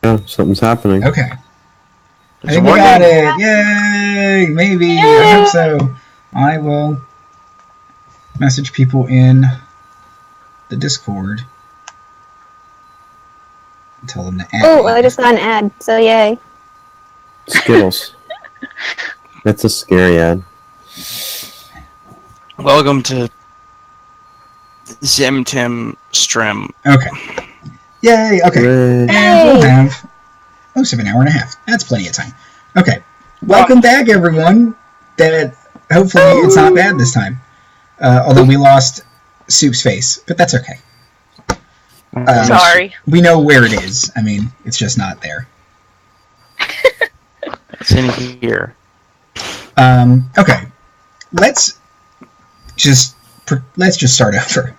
Yeah, something's happening. Okay. I think we got it! Yay! Maybe! Yay! I hope so. I will message people in the Discord. Tell them to add. Oh, I just got an ad, so yay. Skittles. That's a scary ad. Welcome to Zimtim Strim. Okay. Yay! Okay. Yay. And we'll have most of an hour and a half. That's plenty of time. Okay. Welcome back, everyone. Hopefully it's not bad this time. Although we lost Soup's face, but that's okay. Sorry. We know where it is. I mean, it's just not there. It's in here. Okay. Let's just start over.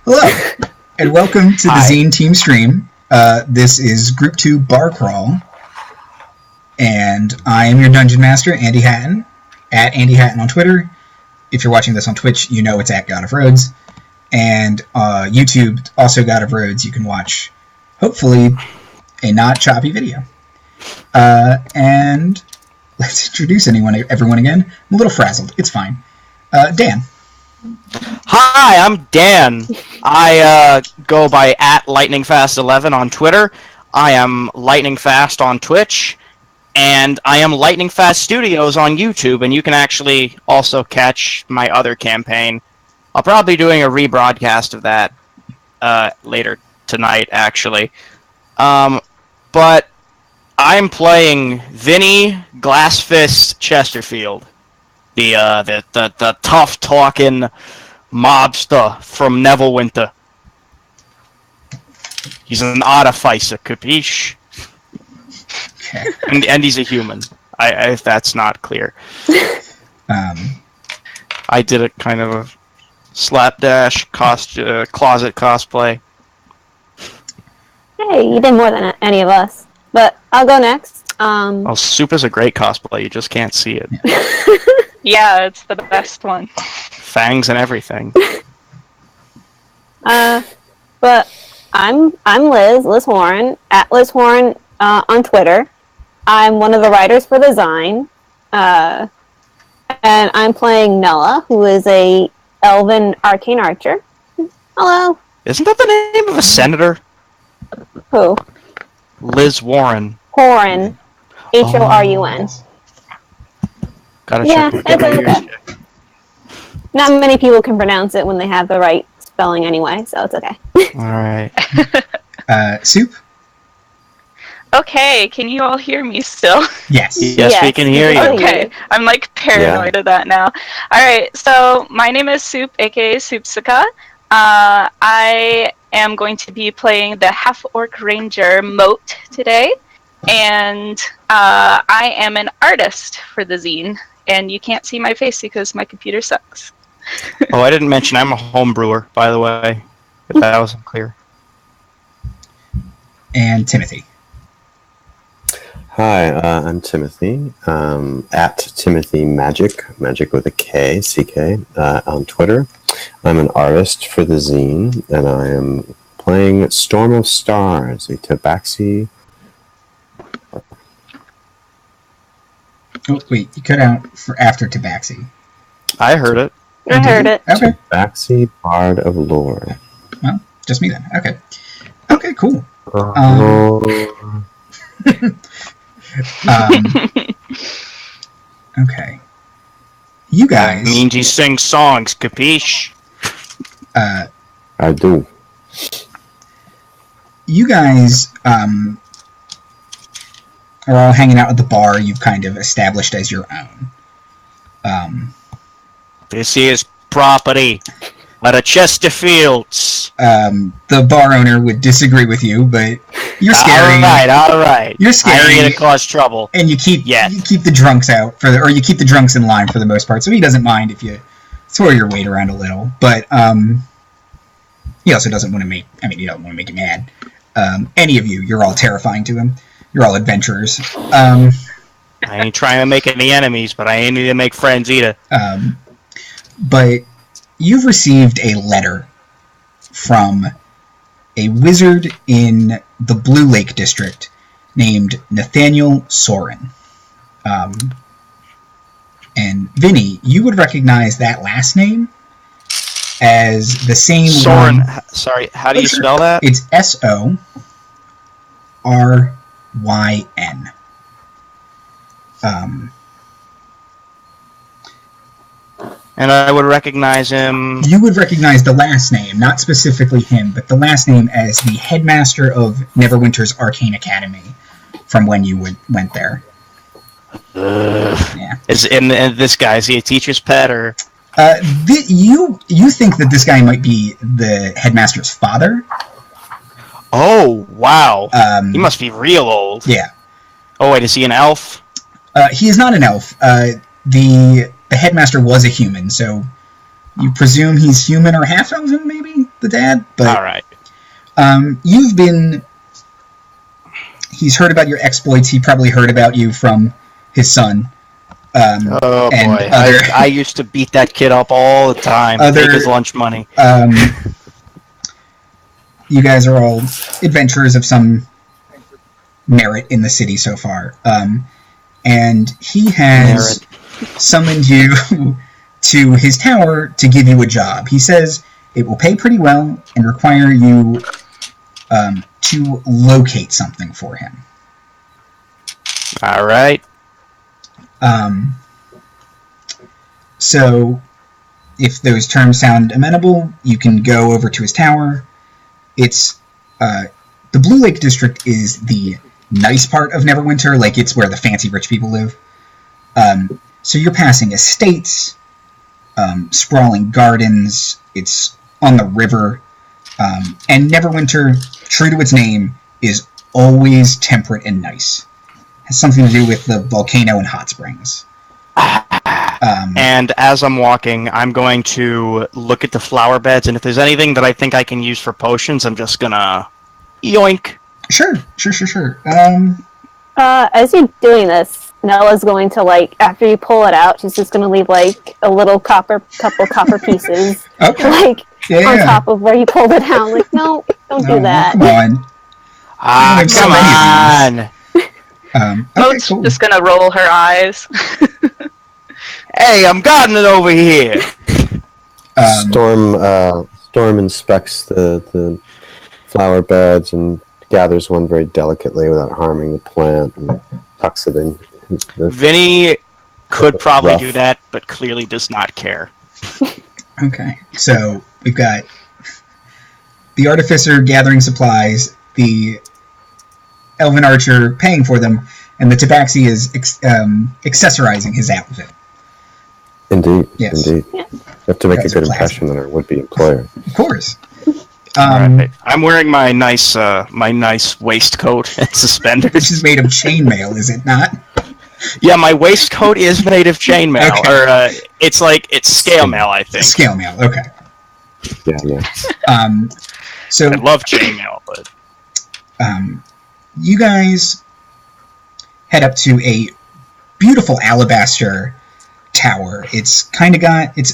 Hello, and welcome to the Zine Team stream. This is Group 2 BAAR Crawl, and I am your Dungeon Master, Andy Hatton, at Andy Hatton on Twitter. If you're watching this on Twitch, you know it's at God of Rhodes. And YouTube, also God of Rhodes, you can watch, hopefully, a not choppy video. And let's introduce everyone again. I'm a little frazzled. It's fine. Dan. Hi, I'm Dan. I go by @LightningFast11 on Twitter. I am Lightning Fast on Twitch. And I am Lightning Fast Studios on YouTube, and you can actually also catch my other campaign. I'll probably be doing a rebroadcast of that later tonight, actually. But I'm playing Vinnie Glassfist Chesterfield, the tough-talking mobster from Neverwinter. He's an artificer, capiche? Okay. And he's a human. If that's not clear. I did a kind of a slapdash closet cosplay. Hey, you did more than any of us. But I'll go next. Well, Soup is a great cosplay. You just can't see it. Yeah, it's the best one. Fangs and everything. But I'm Liz Horan, at Liz Horan on Twitter. I'm one of the writers for the Zine. And I'm playing Nella, who is a Elven Arcane Archer. Hello. Isn't that the name of a senator? Who? Liz Warren. Horan. Horun. Gotta Yeah, check. it's okay. Not many people can pronounce it when they have the right spelling anyway, so it's okay. Alright. Soup? Okay, can you all hear me still? Yes. Yes, we can hear you. Okay, I'm like paranoid of that now. Alright, so my name is Soup, aka Soupsica. I am going to be playing the Half-Orc Ranger Mote today, and I am an artist for the zine, and you can't see my face because my computer sucks. Oh, I didn't mention I'm a home brewer, by the way, if that wasn't clear. And Timothy. Hi, I'm Timothy, at Timothy Magic with a K, C-K, on Twitter. I'm an artist for the zine, and I am playing Storm of Stars, a Tabaxi. Oh, wait, you cut out for after Tabaxi. I heard it. I heard it. Okay. Tabaxi, Bard of Lore. Well, just me then. Okay. Okay, cool. Okay. You guys... That means he sings songs, capiche? I do. You guys are all hanging out at the bar you've kind of established as your own. This is property. Let a Chesterfields. The bar owner would disagree with you, but you're scary. All right. You're scary. I ain't gonna cause trouble. And you keep the drunks out or you keep the drunks in line for the most part. So he doesn't mind if you throw your weight around a little, but he also doesn't want to make. I mean, you don't want to make him mad. Any of you, you're all terrifying to him. You're all adventurers. I ain't trying to make any enemies, but I ain't need to make friends either. But you've received a letter from a wizard in the Blue Lake District named Nathaniel Soryn. And Vinnie, you would recognize that last name as the same Soryn. one. Sorry, how do you spell that? It's Soryn. And I would recognize him. You would recognize the last name, not specifically him, but the last name as the headmaster of Neverwinter's Arcane Academy from when you went there. Yeah. And this guy, is he a teacher's pet or? You think that this guy might be the headmaster's father? Oh wow! He must be real old. Yeah. Oh wait, is he an elf? He is not an elf. The headmaster was a human, so you presume he's human or half-elven, maybe, the dad? But, all right. He's heard about your exploits. He probably heard about you from his son. Oh boy, I used to beat that kid up all the time, take his lunch money. You guys are all adventurers of some merit in the city so far. And he has summoned you to his tower to give you a job. He says it will pay pretty well and require you to locate something for him. All right. So, if those terms sound amenable, you can go over to his tower. It's the Blue Lake District is the nice part of Neverwinter, like it's where the fancy rich people live. So you're passing estates, sprawling gardens. It's on the river, and Neverwinter, true to its name, is always temperate and nice. Has something to do with the volcano and hot springs. And as I'm walking, I'm going to look at the flower beds, and if there's anything that I think I can use for potions, I'm just gonna yoink. Sure. As you're doing this, Nella's going to, like, after you pull it out, she's just going to leave, like, a little couple copper pieces, like, on top of where you pulled it out. Like, no, don't do that. Come on. Come on. Mote's cool. just gonna roll her eyes. Hey, I'm gardening over here. Storm inspects the flower beds and gathers one very delicately without harming the plant and tucks it in. Vinnie could probably do that, but clearly does not care. Okay, so we've got the Artificer gathering supplies, the Elven Archer paying for them, and the Tabaxi is accessorizing his outfit. Indeed, Yes. indeed. Yeah. You have to make a Guys good are classy. impression on our would-be employer. Of course. Alright. I'm wearing my nice waistcoat and suspenders. This is made of chainmail, is it not? Yeah, my waistcoat is made of chainmail, Okay. or it's scale mail, I think. Scale mail, okay. Yeah. So I love chainmail, but you guys head up to a beautiful alabaster tower. It's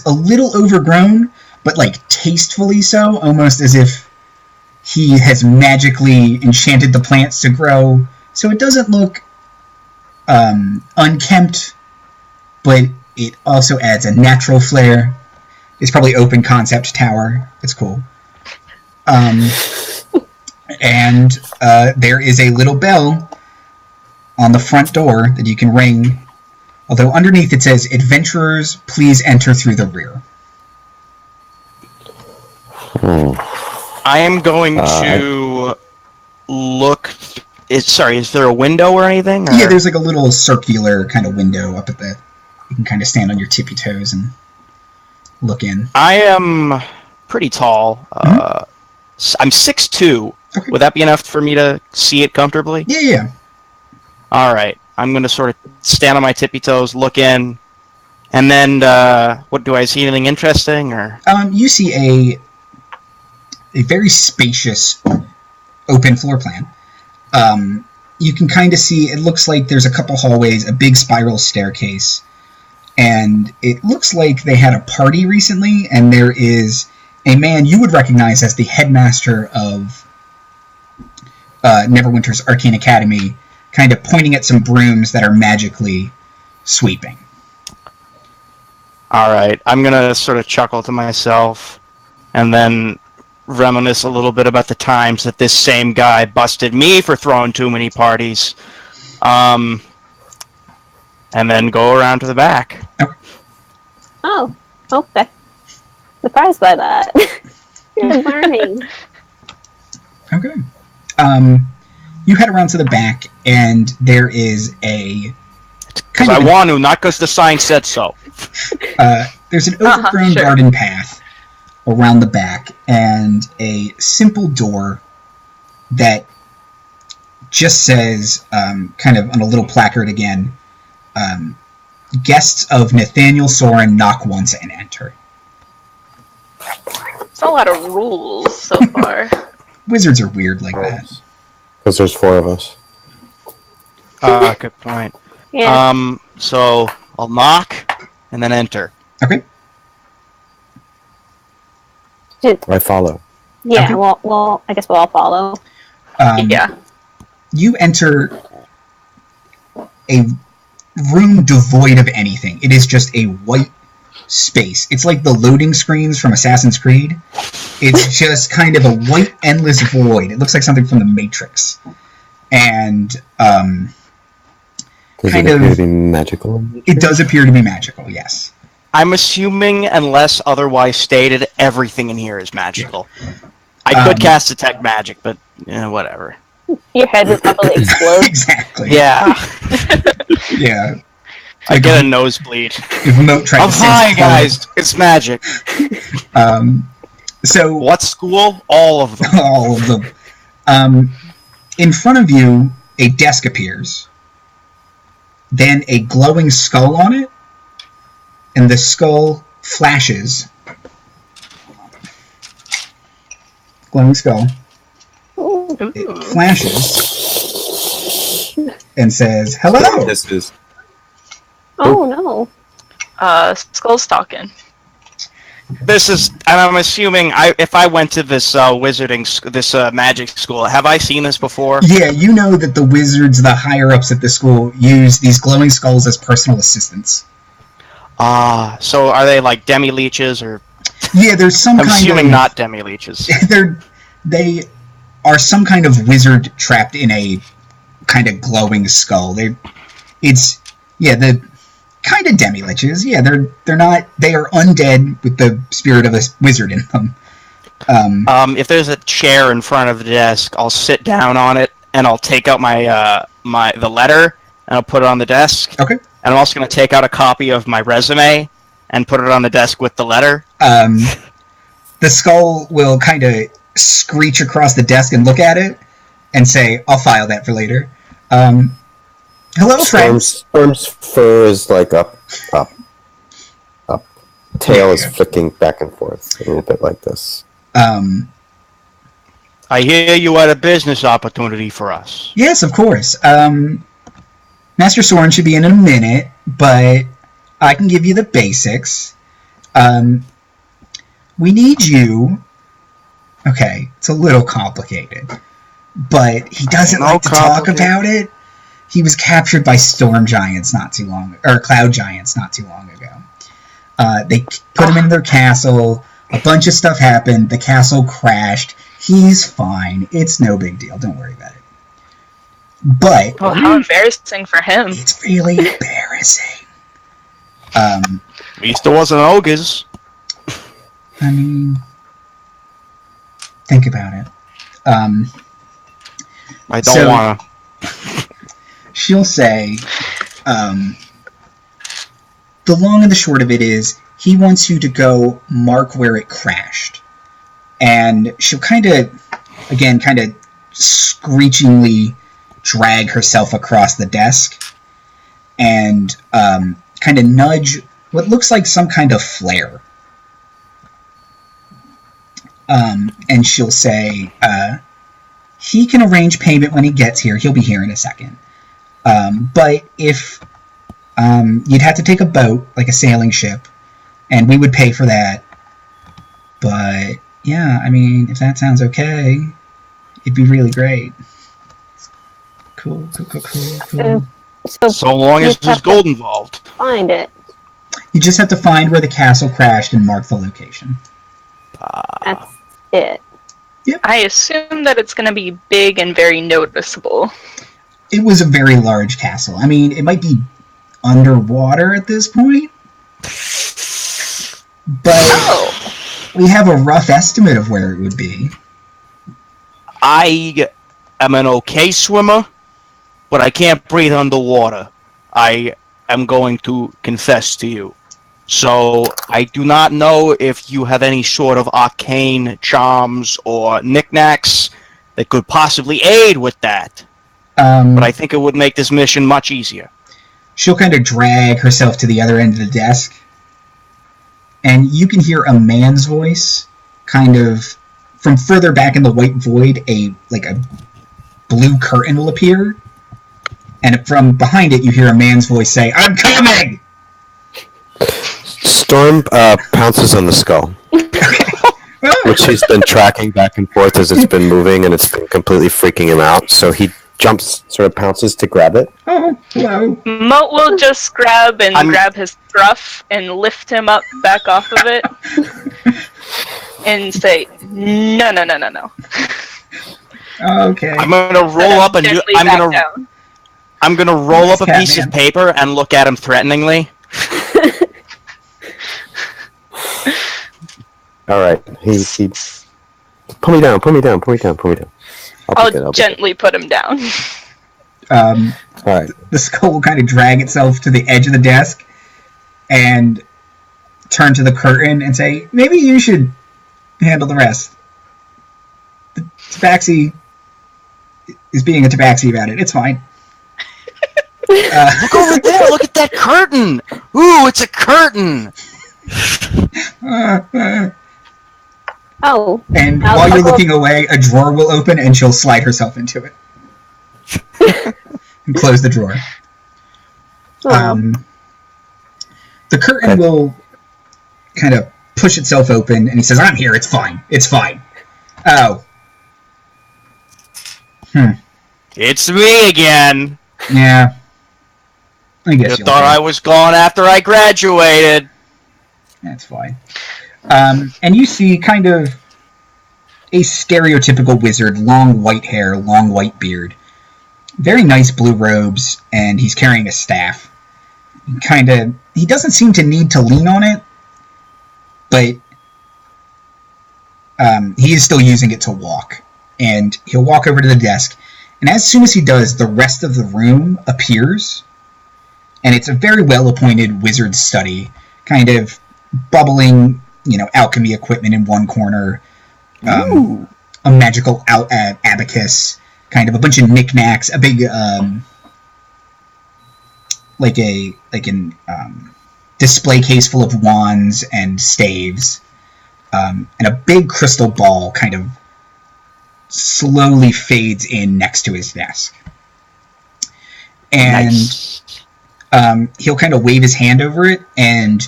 a little overgrown, but like tastefully so, almost as if he has magically enchanted the plants to grow. So it doesn't look unkempt, but it also adds a natural flair. It's probably open concept tower. It's cool. And there is a little bell on the front door that you can ring, although underneath it says, "Adventurers, please enter through the rear." I am going to look. Is there a window or anything? Or? Yeah, there's like a little circular kind of window up at the... You can kind of stand on your tippy toes and look in. I am pretty tall. I'm 6'2". Okay. Would that be enough for me to see it comfortably? Yeah. All right. I'm going to sort of stand on my tippy toes, look in, and then what do I see? Anything interesting or? You see a very spacious open floor plan. You can kind of see, it looks like there's a couple hallways, a big spiral staircase, and it looks like they had a party recently, and there is a man you would recognize as the headmaster of Neverwinter's Arcane Academy, kind of pointing at some brooms that are magically sweeping. All right, I'm gonna sort of chuckle to myself, and then reminisce a little bit about the times that this same guy busted me for throwing too many parties, and then go around to the back. Oh, okay. Surprised by that. You're learning. Okay. You head around to the back, and there is a... Because I want to, not because the sign said so. There's an overgrown garden path around the back, and a simple door that just says, kind of on a little placard again, guests of Nathaniel Soryn knock once and enter. It's a lot of rules so far. Wizards are weird like that. Because there's 4 of us. Good point. Yeah. So I'll knock and then enter. Okay. I follow. Yeah, Okay. well, I guess we'll all follow. Yeah. You enter a room devoid of anything. It is just a white space. It's like the loading screens from Assassin's Creed. It's just kind of a white, endless void. It looks like something from the Matrix. And, Does it appear to be magical? it does appear to be magical, yes. I'm assuming, unless otherwise stated, everything in here is magical. I could cast Detect Magic, but whatever. Your head would probably explode. Exactly. Yeah, Yeah. I get a nosebleed. If Mote tried I'm to say high, guys. It's magic. So What school? All of them. all of them. In front of you, a desk appears. Then a glowing skull on it, and the skull flashes. Glowing skull. It flashes and says, "Hello." This is Oh no. Skull stalking. This is, and I'm assuming, if I went to this this magic school, have I seen this before? Yeah, you know that the wizards, the higher ups at the school, use these glowing skulls as personal assistants. So are they like demi-leeches, or... Yeah, there's some I'm kind assuming of... not demi-leeches. They are some kind of wizard trapped in a kind of glowing skull. The kind of demi-liches. Yeah, they're not... They are undead with the spirit of a wizard in them. If there's a chair in front of the desk, I'll sit down on it, and I'll take out the letter, and I'll put it on the desk. Okay. And I'm also going to take out a copy of my resume and put it on the desk with the letter. The skull will kind of screech across the desk and look at it and say, "I'll file that for later." Hello, friends. Storm's fur is like up. Tail is flicking back and forth, a little bit like this. I hear you had a business opportunity for us. Yes, of course. Master Soryn should be in a minute, but I can give you the basics. We need you... Okay, it's a little complicated, but he doesn't like to talk about it. He was captured by storm giants cloud giants not too long ago. They put him in their castle. A bunch of stuff happened. The castle crashed. He's fine. It's no big deal. Don't worry about it. But Oh, how embarrassing for him. it's really embarrassing. At least there wasn't ogres. I mean, think about it. I don't want to. She'll say, the long and the short of it is, he wants you to go mark where it crashed. And she'll kind of screechingly drag herself across the desk and kind of nudge what looks like some kind of flare. And she'll say, he can arrange payment when he gets here. He'll be here in a second. But if you'd have to take a boat, like a sailing ship, and we would pay for that. But yeah, I mean, if that sounds okay, it'd be really great. Cool. So long as you there's have to gold involved. Find it. You just have to find where the castle crashed and mark the location. That's it. I assume that it's going to be big and very noticeable. It was a very large castle. I mean, it might be underwater at this point, but we have a rough estimate of where it would be. I am an okay swimmer, but I can't breathe underwater. I am going to confess to you. So I do not know if you have any sort of arcane charms or knickknacks that could possibly aid with that. But I think it would make this mission much easier. She'll kind of drag herself to the other end of the desk, and you can hear a man's voice, kind of from further back in the white void. A blue curtain will appear, and from behind it, you hear a man's voice say, "I'm coming." Storm pounces on the skull, which he's been tracking back and forth as it's been moving, and it's been completely freaking him out. So he jumps, sort of pounces to grab it. Oh, hello. Mote will just grab his scruff and lift him up back off of it and say, no. Okay. I'm gonna roll up and I'm gonna roll up a piece of paper and look at him threateningly. All right, he pull me down. I'll gently put him down. All right. The skull will kind of drag itself to the edge of the desk and turn to the curtain and say, "Maybe you should handle the rest. The Tabaxi is being a Tabaxi about it. It's fine." Look over there! Look at that curtain! Ooh, it's a curtain! Oh. And while you're looking away, a drawer will open and she'll slide herself into it. And close the drawer. The curtain will kind of push itself open, and he says, "I'm here, it's fine. It's fine." Oh. It's me again! Yeah. I guess You thought I was gone after I graduated. That's fine. And you see kind of a stereotypical wizard, long white hair, long white beard, very nice blue robes, and he's carrying a staff. He doesn't seem to need to lean on it, but he is still using it to walk. And he'll walk over to the desk, and as soon as he does, the rest of the room appears, and it's a very well-appointed wizard study, kind of bubbling, alchemy equipment in one corner, a magical abacus, kind of a bunch of knickknacks, a big, display case full of wands and staves, and a big crystal ball kind of slowly fades in next to his desk. And Nice. He'll kind of wave his hand over it, and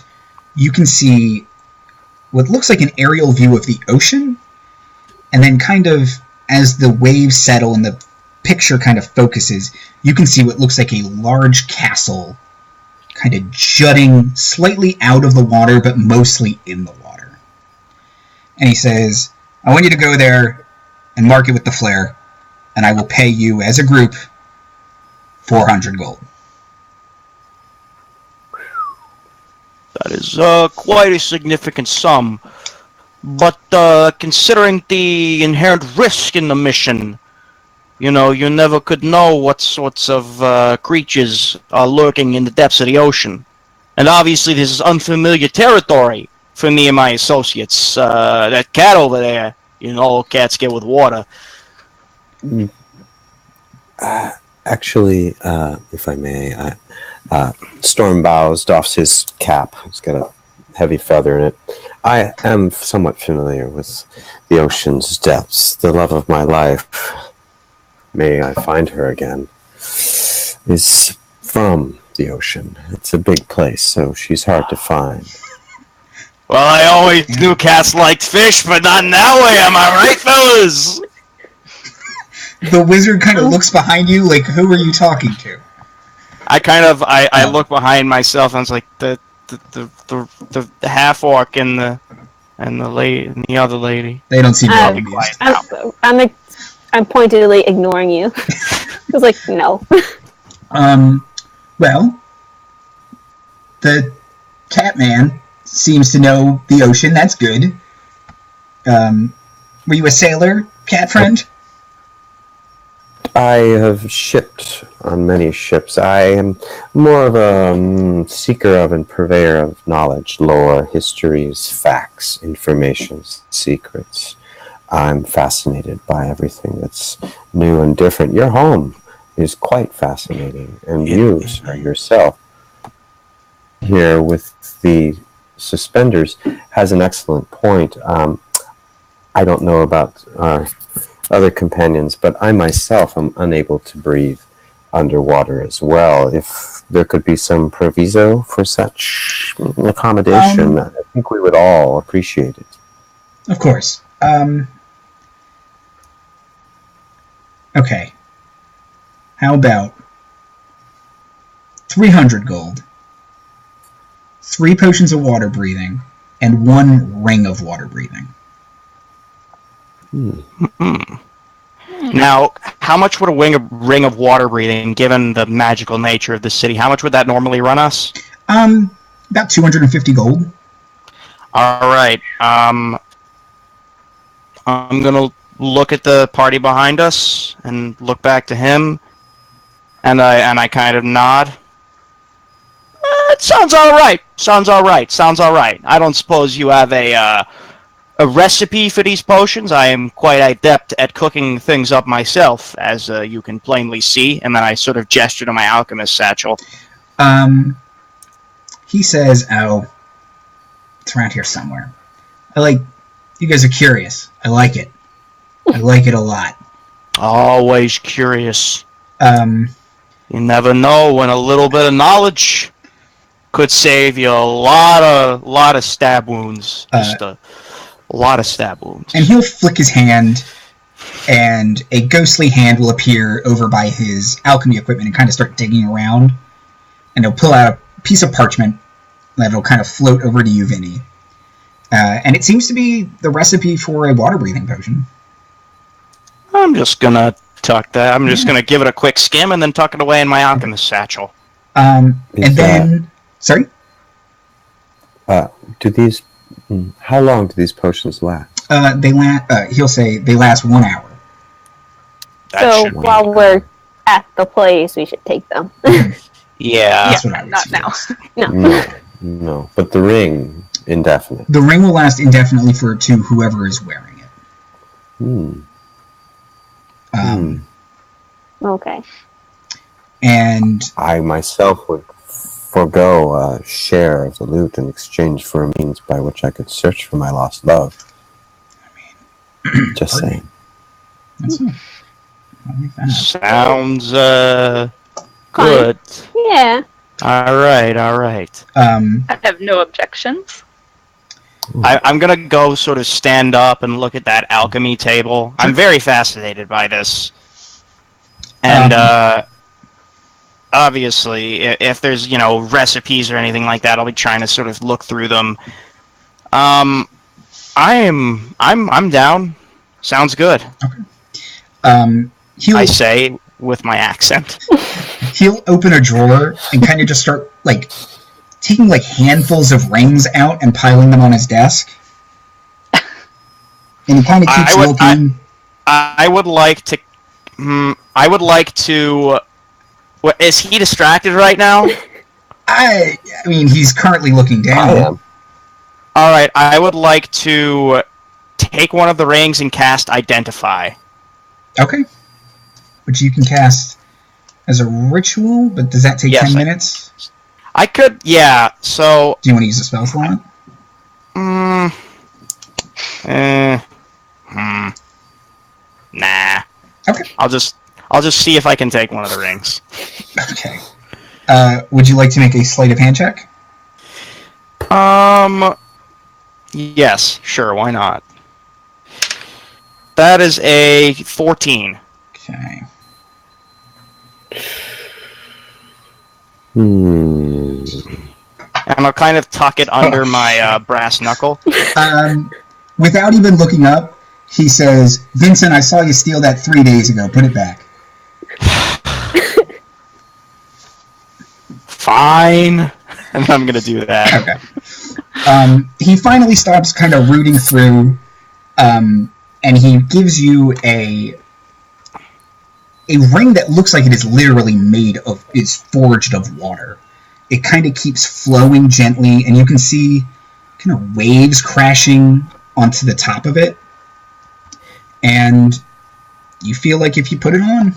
you can see what looks like an aerial view of the ocean, and then kind of as the waves settle and the picture kind of focuses, you can see what looks like a large castle kind of jutting slightly out of the water, but mostly in the water. And he says, "I want you to go there and mark it with the flare, and I will pay you as a group 400 gold. That is quite a significant sum. But considering the inherent risk in the mission, you never could know what sorts of creatures are lurking in the depths of the ocean. And obviously this is unfamiliar territory for me and my associates. That cat over there, all cats get with water. Actually, if I may, Storm bows, doffs his cap. It's got a heavy feather in it. I am somewhat familiar with the ocean's depths. The love of my life, may I find her again, is from the ocean. It's a big place, so she's hard to find. Well, I always knew cats liked fish, but not in that way, am I right, fellas? The wizard kind of looks behind you, like, who are you talking to? I look behind myself and I was like the half-orc and the lady and the other lady. They don't seem I'll to be be amused. I'm pointedly ignoring you. I was like, no. Well, the cat man seems to know the ocean. That's good. Were you a sailor, cat friend? I have shipped on many ships. I am more of a seeker of and purveyor of knowledge, lore, histories, facts, information, secrets. I'm fascinated by everything that's new and different. Your home is quite fascinating, and you, sir, yourself, here with the suspenders, has an excellent point. I don't know about other companions, but I myself am unable to breathe underwater as well. If there could be some proviso for such accommodation, I think we would all appreciate it. Of course. Okay. How about 300 gold, 3 potions of water breathing, and 1 ring of water breathing? Now, how much would a ring of water breathing, given the magical nature of the city, how much would that normally run us? About 250 gold. Alright, I'm gonna look at the party behind us, and look back to him, and I kind of nod. It sounds alright, I don't suppose you have a recipe for these potions? I am quite adept at cooking things up myself, as you can plainly see. And then I sort of gesture to my alchemist satchel. He says, "Oh, it's around here somewhere. You guys are curious. I like it. I like it a lot." Always curious. You never know when a little bit of knowledge could save you a lot of stab wounds. Just a lot of stab wounds. And he'll flick his hand, and a ghostly hand will appear over by his alchemy equipment and kind of start digging around. And he'll pull out a piece of parchment that will kind of float over to you, Vinnie. And it seems to be the recipe for a water-breathing potion. I'm just gonna tuck that. I'm just gonna give it a quick skim and then tuck it away in my alchemist satchel. Sorry? How long do these potions last? He'll say they last 1 hour. So while we're at the place, we should take them. Yeah. That's what I would Not suggest. now. No. But the ring, indefinite. The ring will last indefinitely to whoever is wearing it. Okay. And I myself would forego a share of the loot in exchange for a means by which I could search for my lost love. Just saying. That's it. Sounds good. Yeah. All right. I have no objections. I'm gonna go sort of stand up and look at that alchemy table. I'm very fascinated by this, and obviously, if there's recipes or anything like that, I'll be trying to sort of look through them. I'm down. Sounds good. Okay. I say with my accent. He'll open a drawer and kind of just start taking handfuls of rings out and piling them on his desk. And he kind of keeps looking. I would like to. What, is he distracted right now? I mean, he's currently looking down. I am. All right, I would like to take one of the rings and cast Identify. Okay. Which you can cast as a ritual, but does that take 10 minutes? I could, yeah, so... Do you want to use a spell slot? Nah. Okay. I'll just see if I can take one of the rings. Okay. Would you like to make a sleight of hand check? Yes, sure, why not? That is a 14. Okay. And I'll kind of tuck it under my brass knuckle. Without even looking up, he says, Vincent, I saw you steal that 3 days ago. Put it back. Fine. And I'm going to do that. Okay. He finally stops kind of rooting through, and he gives you a ring that looks like it is literally is forged of water. It kind of keeps flowing gently, and you can see kind of waves crashing onto the top of it. And you feel like if you put it on,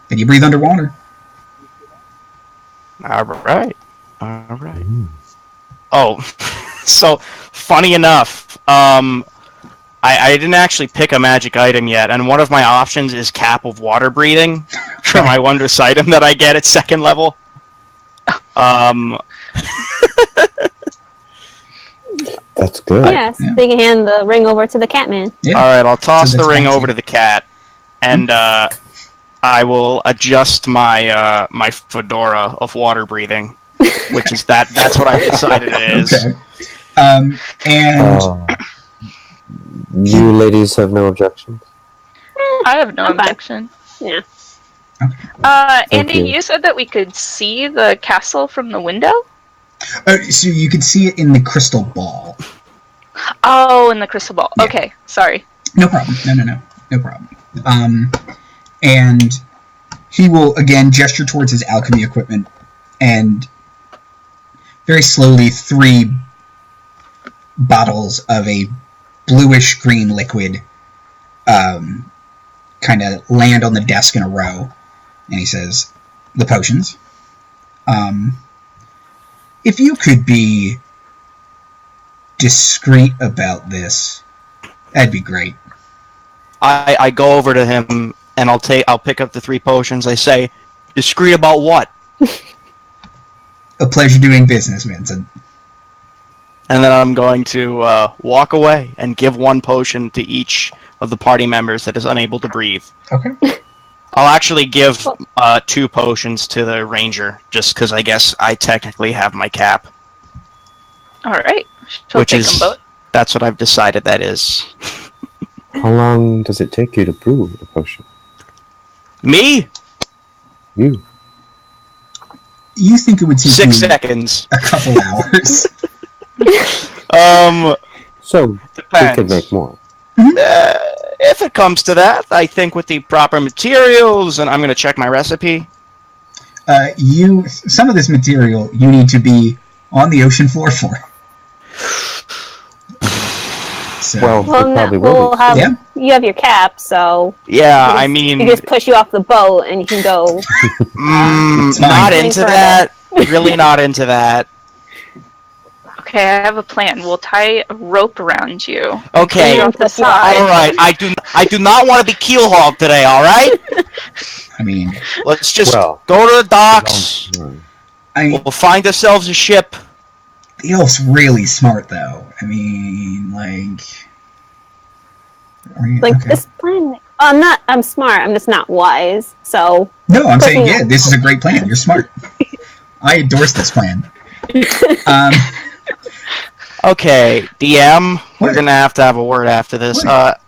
then you breathe underwater. All right. Oh, so funny enough, I didn't actually pick a magic item yet, and one of my options is Cap of Water Breathing for my wondrous item that I get at 2nd level. That's good. Yes, they can hand the ring over to the Catman. Yeah. All right, I'll toss So the ring Tabaxi. over to the cat, and I will adjust my my fedora of water breathing, which is that's what I've decided it is. Okay. And You ladies have no objections? I have no I'm fine. objection. Yeah. Andy, you. you said that we could see the castle from the window? so you can see it in the crystal ball. Oh, in the crystal ball. Yeah. Okay, sorry. No problem. No problem. And he will again gesture towards his alchemy equipment, and very slowly 3 bottles of a bluish green liquid kind of land on the desk in a row, and he says, "The potions. If you could be discreet about this, that'd be great." I go over to him and I'll pick up the 3 potions. I say, discreet about what? A pleasure doing business, Vincent. And then I'm going to walk away and give 1 potion to each of the party members that is unable to breathe. Okay. I'll actually give 2 potions to the ranger, just because I guess I technically have my cap. Alright. She'll Which take is, them both. that's what I've decided that is. How long does it take you to brew the potion? Me? You. You think it would take 6 you seconds. a couple hours? So, Depends. we could make more. If it comes to that, I think with the proper materials, and I'm going to check my recipe. Some of this material you need to be on the ocean floor for. So, Well, Well, it probably no, will we'll be. have, Yeah. you have your cap, so Yeah, you I just- mean, you just push you off the boat and you can go. It's fine. not into that. Really not into that. Okay, I have a plan. We'll tie a rope around you. Okay, Push you off the side. all right. I do not want to be keelhauled today. All right. I mean, Let's just Well, go to the docks. I We'll find ourselves a ship. the elf's really smart, though. I mean, like, are you, Like okay. this plan. I'm smart. I'm just not wise. So No, I'm saying, pushing yeah, it. this is a great plan. You're smart. I endorse this plan. Okay, DM. We're What? gonna have to have a word after this. What?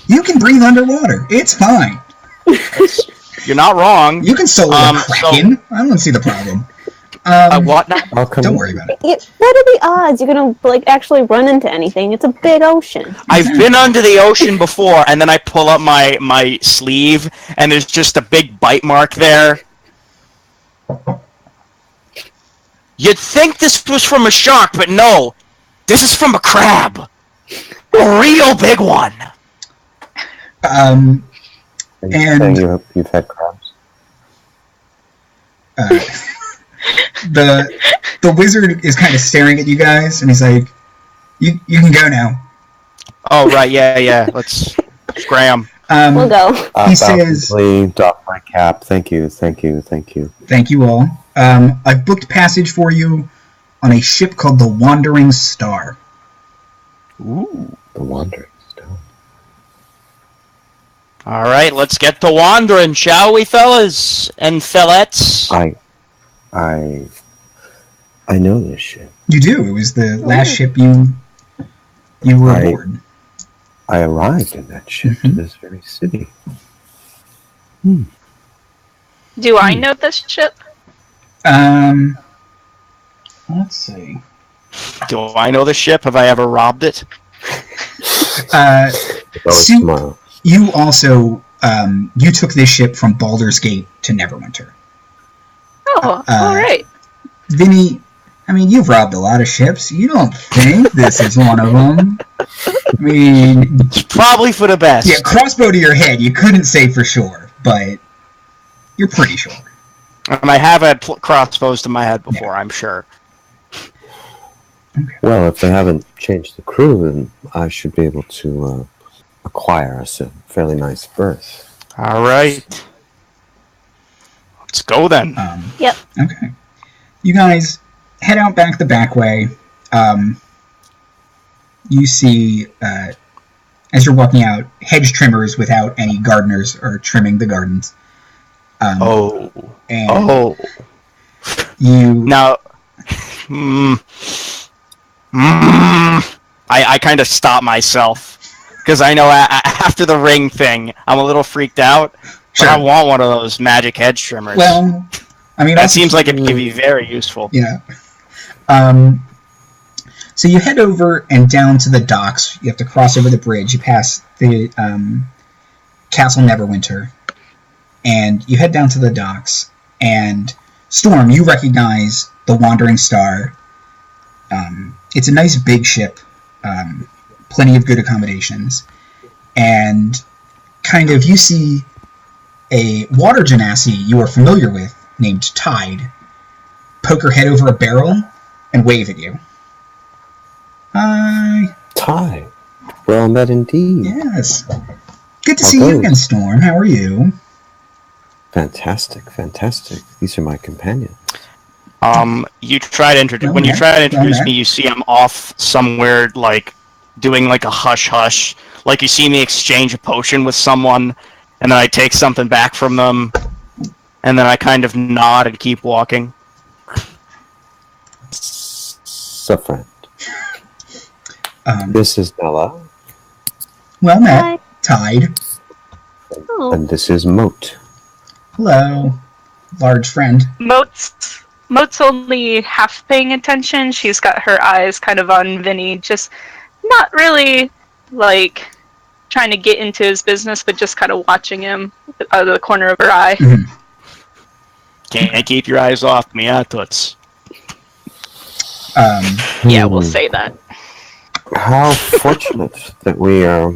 You can breathe underwater. It's fine. You're not wrong. You can solo a So- kraken. I don't see the problem. What now? How come Don't worry about it. what are the odds you're gonna like actually run into anything? It's a big ocean. I've been under the ocean before, and then I pull up my sleeve, and there's just a big bite mark there. You'd think this was from a shark, but no. This is from a crab. A real big one. Are you And- saying you've had crabs? The wizard is kind of staring at you guys, and he's like, "You can go now." Oh, right, yeah. Let's scram. We'll go. He says, Bountifully doff my cap. Thank you. "Thank you all. I've booked passage for you on a ship called the Wandering Star. Ooh. The Wandering Stone. All right, let's get to wandering, shall we, fellas and fellettes? I know this ship. You do. It was the last ship you were aboard. I arrived in that ship to this very city. Do I know this ship? Let's see. Do I know the ship? Have I ever robbed it? Soup, you also you took this ship from Baldur's Gate to Neverwinter. Oh, all right. Vinnie, I mean, you've robbed a lot of ships. You don't think this is one of them? I mean, it's probably for the best. Yeah, crossbow to your head. You couldn't say for sure, but you're pretty sure. And I have had crossbows to my head before, I'm sure. Okay. Well, if they haven't changed the crew, then I should be able to acquire us a fairly nice berth. All right. Let's go then. Yep. Okay. You guys head out back the back way. You see, as you're walking out, hedge trimmers without any gardeners are trimming the gardens. You now. I kind of stop myself because I know after the ring thing, I'm a little freaked out. Sure. But I want one of those magic hedge trimmers. Well, I mean, that seems like it could be very useful. Yeah. So you head over and down to the docks. You have to cross over the bridge. You pass the Castle Neverwinter, and you head down to the docks. And Storm, you recognize the Wandering Star. It's a nice big ship, plenty of good accommodations, and kind of you see a water genasi you are familiar with named Tide poke her head over a barrel and wave at you. Hi. Tide. Well met indeed. Yes. Good to see you again, Storm. How are you? Fantastic. These are my companions. You try to introduce me, you see I'm off somewhere, like, doing, like, a hush-hush. Like, you see me exchange a potion with someone, and then I take something back from them, and then I kind of nod and keep walking. So, friend. This is Nella. Well met. Hi. Tide. Oh. And this is Mote. Hello, large friend. Mote's only half paying attention. She's got her eyes kind of on Vinnie, just not really, like, trying to get into his business, but just kind of watching him out of the corner of her eye. Mm-hmm. Can't keep your eyes off me, Toots. Yeah, we'll say that. How fortunate that we are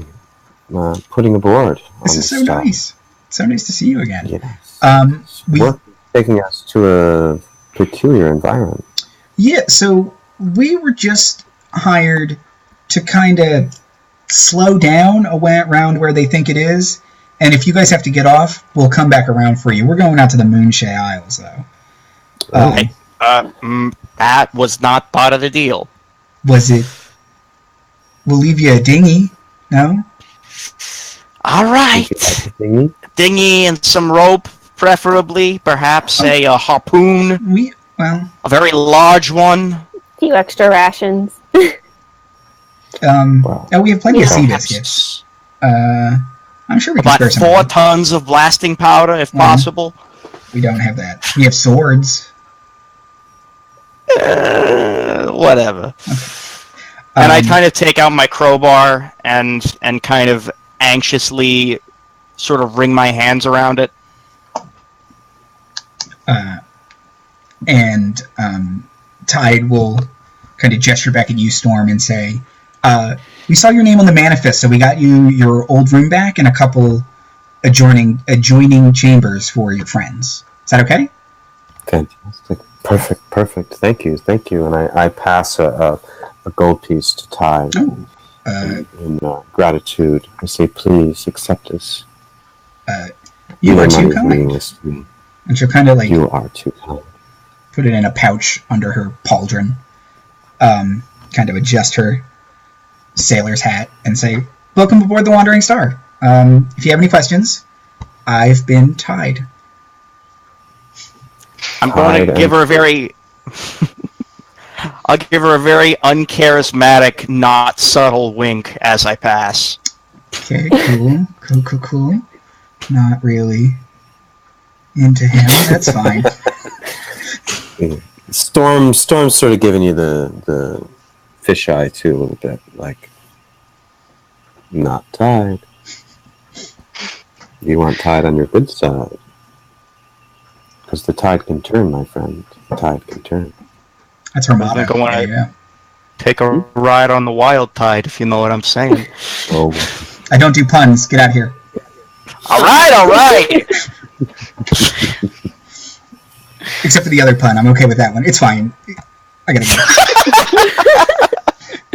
putting aboard. This is so nice. So nice to see you again. Yes. We're taking us to a peculiar environment. Yeah, so we were just hired to kind of slow down around where they think it is, and if you guys have to get off, we'll come back around for you. We're going out to the Moonshay Isles, though. That was not part of the deal. Was it? We'll leave you a dinghy, no? All right. Dinghy and some rope, preferably. Perhaps a harpoon. A very large one. A few extra rations. We have plenty of sea biscuits. I'm sure we can spare some. About 4 tons of blasting powder, if possible. We don't have that. We have swords. Whatever. Okay. And I kind of take out my crowbar and kind of anxiously sort of wring my hands around it. Tide will kind of gesture back at you, Storm, and say, we saw your name on the manifest, so we got you your old room back and a couple adjoining chambers for your friends. Is that okay? Fantastic. Perfect. Thank you. And I pass a gold piece to Tide in gratitude. I say, please accept this. You are too kind. And she'll kind of like... You are too kind. Put it in a pouch under her pauldron. Kind of adjust her sailor's hat and say, welcome aboard the Wandering Star. If you have any questions, I've been tied. I'm going to give her a very... I'll give her a very uncharismatic, not subtle wink as I pass. Okay, cool. Not really into him. That's fine. Storm's sort of giving you the fisheye too a little bit, like not tied. You want tied on your good side, because the tide can turn, my friend. The tide can turn. That's her motto. I think I want to Yeah. take a ride on the wild tide, if you know what I'm saying. Oh, I don't do puns. Get out of here. All right. Except for the other pun. I'm okay with that one. It's fine. I gotta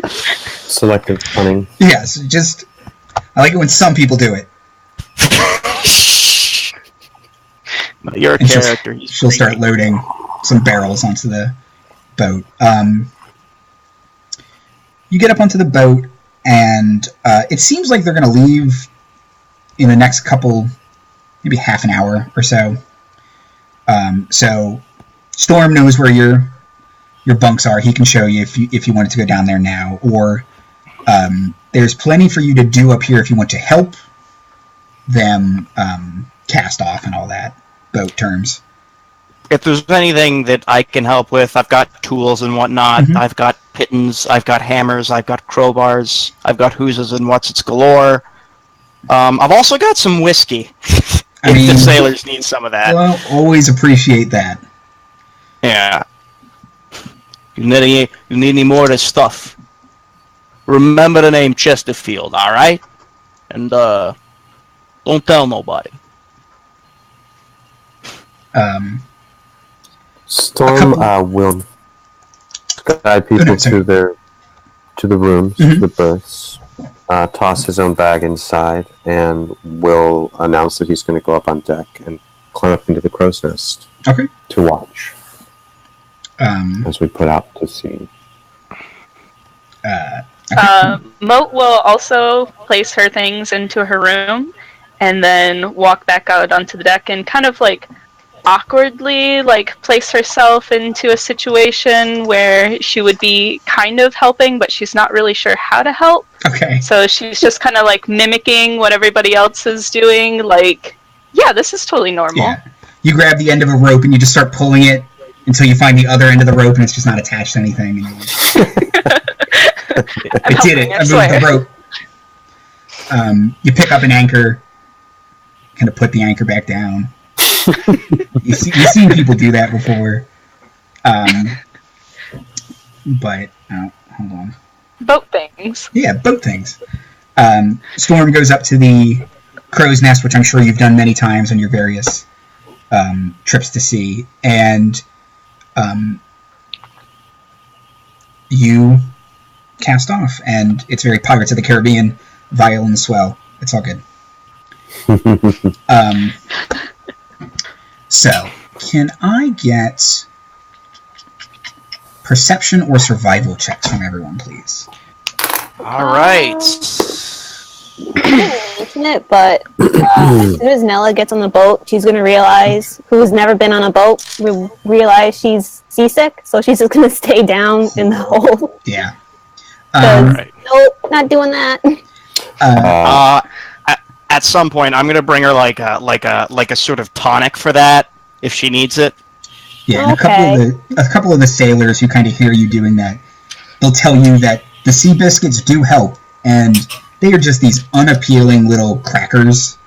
go. selective punning. Yes, just... I like it when some people do it. You're a And character. She'll start loading some barrels onto the boat. You get up onto the boat, and it seems like they're going to leave in the next couple, maybe half an hour or so. So Storm knows where your bunks are. He can show you if you wanted to go down there now, or there's plenty for you to do up here if you want to help them cast off and all that boat terms. If there's anything that I can help with, I've got tools and whatnot. Mhm. I've got pittons, I've got hammers, I've got crowbars, I've got hooses and what's-its galore. I've also got some whiskey. I If mean, the sailors need some of that. well, always appreciate that. Yeah. You need any more of this stuff. Remember the name Chesterfield, alright? And, don't tell nobody. Storm will guide people to the rooms, to the berths, toss his own bag inside, and will announce that he's going to go up on deck and climb up into the crow's nest to watch as we put out to sea. Mote will also place her things into her room and then walk back out onto the deck and kind of like awkwardly place herself into a situation where she would be kind of helping, but she's not really sure how to help. Okay. So she's just kind of like mimicking what everybody else is doing. Like, yeah, this is totally normal. Yeah. You grab the end of a rope and you just start pulling it until you find the other end of the rope and it's just not attached to anything. And you're like, I did it. I moved the rope. You pick up an anchor, kind of put the anchor back down. You've seen people do that before. But, hold on. Boat things. Yeah, boat things. Storm goes up to the crow's nest, which I'm sure you've done many times on your various trips to sea, and you cast off, and it's very Pirates of the Caribbean, violin swell. It's all good. So, can I get perception or survival checks from everyone, please? Alright. Isn't it? But as soon as Nella gets on the boat, she's going to realize, who's never been on a boat, realize she's seasick, so she's just going to stay down in the hole. Yeah. Right. Nope, not doing that. At some point, I'm gonna bring her like a sort of tonic for that if she needs it. Yeah, and a couple of the sailors who kind of hear you doing that, they'll tell you that the sea biscuits do help, and they are just these unappealing little crackers,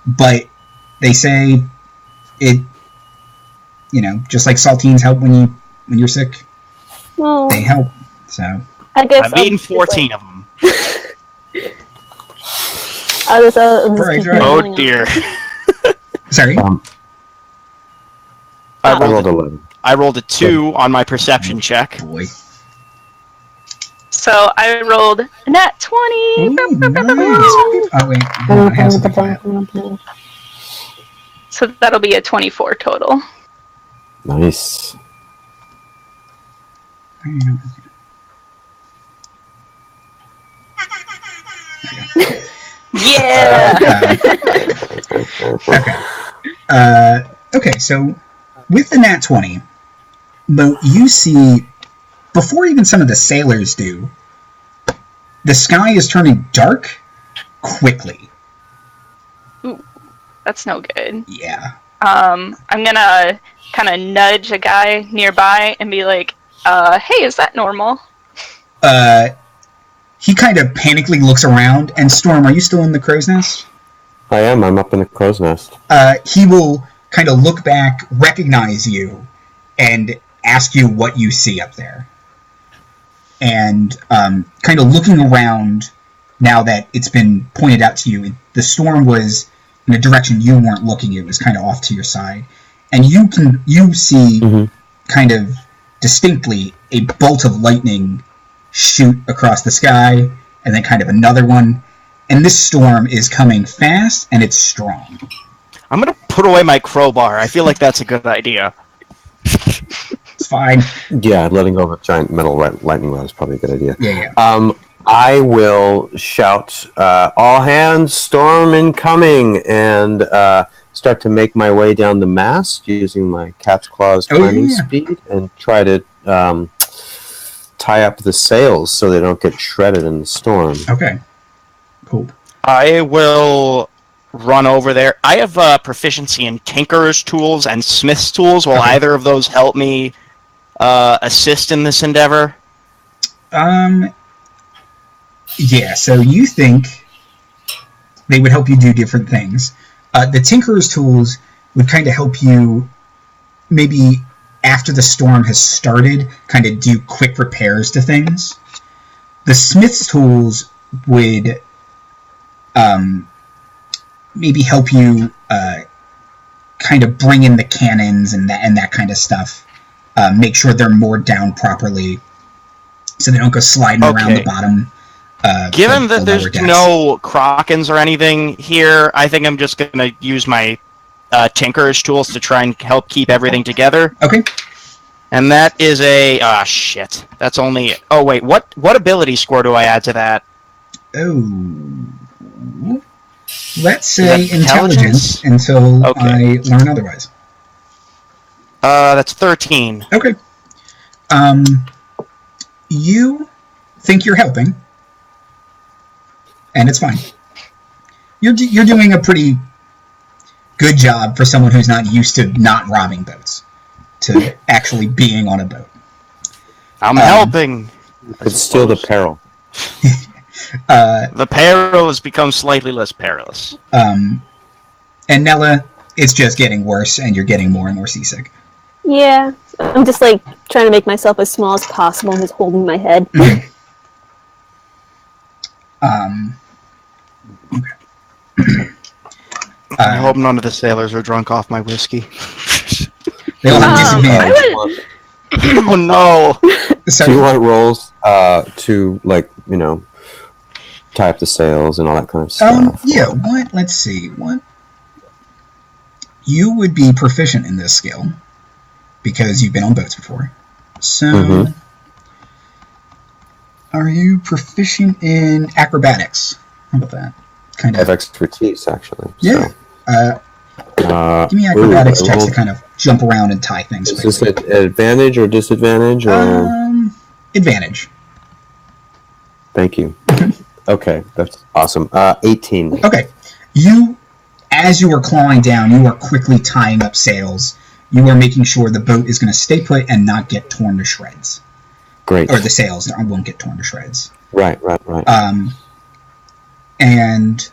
but they say it, just like saltines help when you're sick, Well, they help. So I guess I've eaten 14 of them. I'll just Right. keep Oh going on. dear. sorry. I rolled 11. I rolled a 2 on my perception check. Boy. So I rolled a nat 20. Ooh, nice. Oh wait, I have something for that. So that'll be a 24 total. Nice. Yeah. Okay, so with the nat 20, Mote, you see, before even some of the sailors do, the sky is turning dark quickly. Ooh, that's no good. Yeah. I'm gonna kind of nudge a guy nearby and be like, hey, is that normal? He kind of panically looks around, and Storm, are you still in the crow's nest? I am. I'm up in the crow's nest. He will kind of look back, recognize you, and ask you what you see up there. And kind of looking around, now that it's been pointed out to you, the storm was in a direction you weren't looking. It was kind of off to your side. And you see kind of distinctly a bolt of lightning shoot across the sky, and then kind of another one. And this storm is coming fast, and it's strong. I'm gonna put away my crowbar. I feel like that's a good idea. It's fine. Yeah, letting go of a giant metal lightning rod is probably a good idea. Yeah. I will shout, all hands, storm incoming, and start to make my way down the mast using my cat's claws climbing speed and try to tie up the sails so they don't get shredded in the storm. Okay. Cool. I will run over there. I have proficiency in Tinker's tools and Smith's tools. Will either of those help me assist in this endeavor? Yeah, so you think they would help you do different things. The Tinker's tools would kind of help you maybe after the storm has started, kind of do quick repairs to things. The Smith's tools would maybe help you kind of bring in the cannons and that kind of stuff. Make sure they're moored down properly so they don't go sliding around the bottom. Given that there's no Krakens or anything here, I think I'm just going to use my Tinker's tools to try and help keep everything together. Okay. And that is a... Ah, shit. That's only... Oh, wait. What ability score do I add to that? Oh... Let's say intelligence until I learn otherwise. That's 13. Okay. You think you're helping, and it's fine. You're doing a pretty good job for someone who's not used to not robbing boats, to actually being on a boat. I'm helping. It's still the peril. The peril has become slightly less perilous. And Nella, it's just getting worse, and you're getting more and more seasick. Yeah, I'm just like trying to make myself as small as possible and just holding my head. Okay. I hope none of the sailors are drunk off my whiskey. They all have disadvantage. Oh no! Do you want rolls to, like, you know, tie up the sails and all that kind of stuff? Yeah, what? Let's see. What? You would be proficient in this skill because you've been on boats before. So, are you proficient in acrobatics? How about that? I have expertise, actually. Yeah. So. Give me acrobatics checks to kind of jump around and tie things. Is this an advantage or disadvantage? Or? Advantage. Thank you. Okay, that's awesome. 18. Okay. As you are clawing down, you are quickly tying up sails. You are making sure the boat is going to stay put and not get torn to shreds. Great. Or the sails won't get torn to shreds. Right. And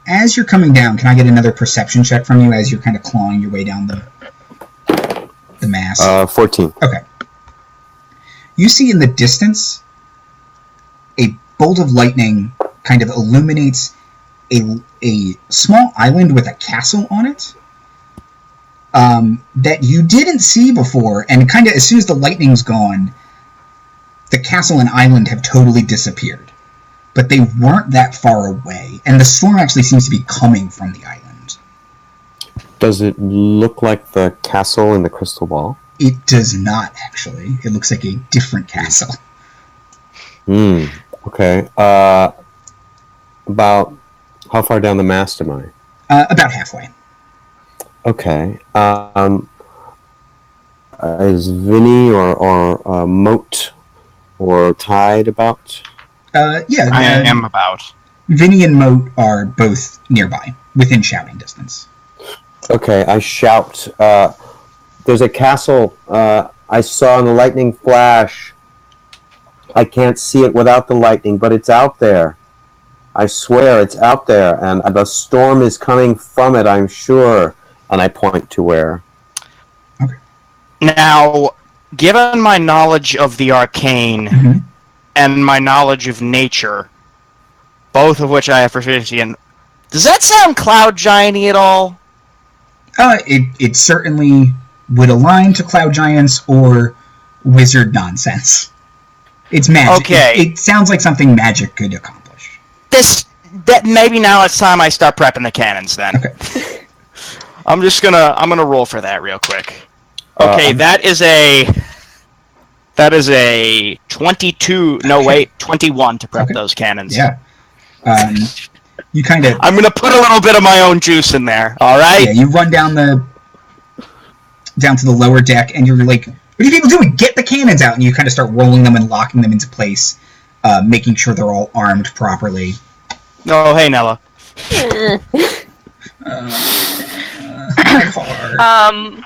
as you're coming down, can I get another perception check from you as you're kind of clawing your way down the mast? 14. Okay. You see in the distance a bolt of lightning kind of illuminates a small island with a castle on it that you didn't see before, and kind of as soon as the lightning's gone, the castle and island have totally disappeared. But they weren't that far away, and the storm actually seems to be coming from the island. Does it look like the castle in the crystal ball? It does not, actually. It looks like a different castle. Okay. About How far down the mast am I? About halfway. Okay. Is Vinnie or Mote or Tide about? Yeah. I am about. Vinnie and Mote are both nearby, within shouting distance. Okay, I shout. There's a castle I saw in the lightning flash. I can't see it without the lightning, but it's out there. I swear it's out there, and the storm is coming from it, I'm sure. And I point to where. Okay. Now, given my knowledge of the arcane and my knowledge of nature, both of which I have proficiency in, does that sound cloud giant-y at all? It certainly would align to cloud giants or wizard nonsense. It's magic. Okay. It sounds like something magic could accomplish. Maybe now it's time I start prepping the cannons then. Okay. I'm gonna roll for that real quick. Okay, that is a 22. No, wait, 21 to prep those cannons. Yeah. You kind of. I'm gonna put a little bit of my own juice in there. All right. Yeah, you run down to the lower deck, and you're like, "What are you people doing? Get the cannons out!" And you kind of start rolling them and locking them into place, making sure they're all armed properly. Oh, hey, Nella. My heart.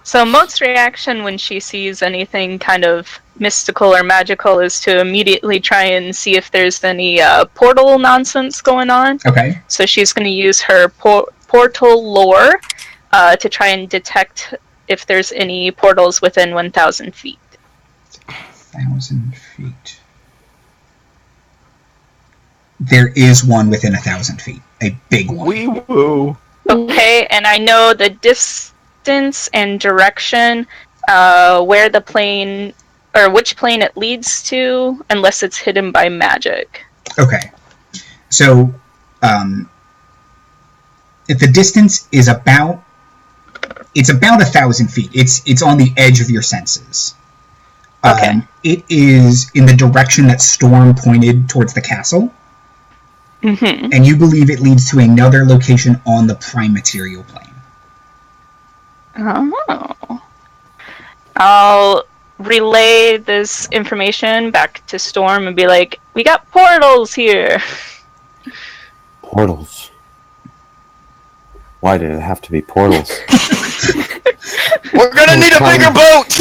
So Mote's reaction when she sees anything kind of mystical or magical is to immediately try and see if there's any portal nonsense going on. Okay. So she's going to use her portal lore to try and detect if there's any portals within 1,000 feet. 1,000 feet. There is one within 1,000 feet. A big one. Wee woo. Okay, and I know the distance and direction, where the plane, or which plane it leads to, unless it's hidden by magic. Okay. So, if the distance is about 1,000 feet. It's on the edge of your senses. Okay. It is in the direction that Storm pointed towards the castle. Mm-hmm. And you believe it leads to another location on the prime material plane. Oh. I'll relay this information back to Storm and be like, we got portals here. Portals? Why did it have to be portals? We're gonna need a bigger boat!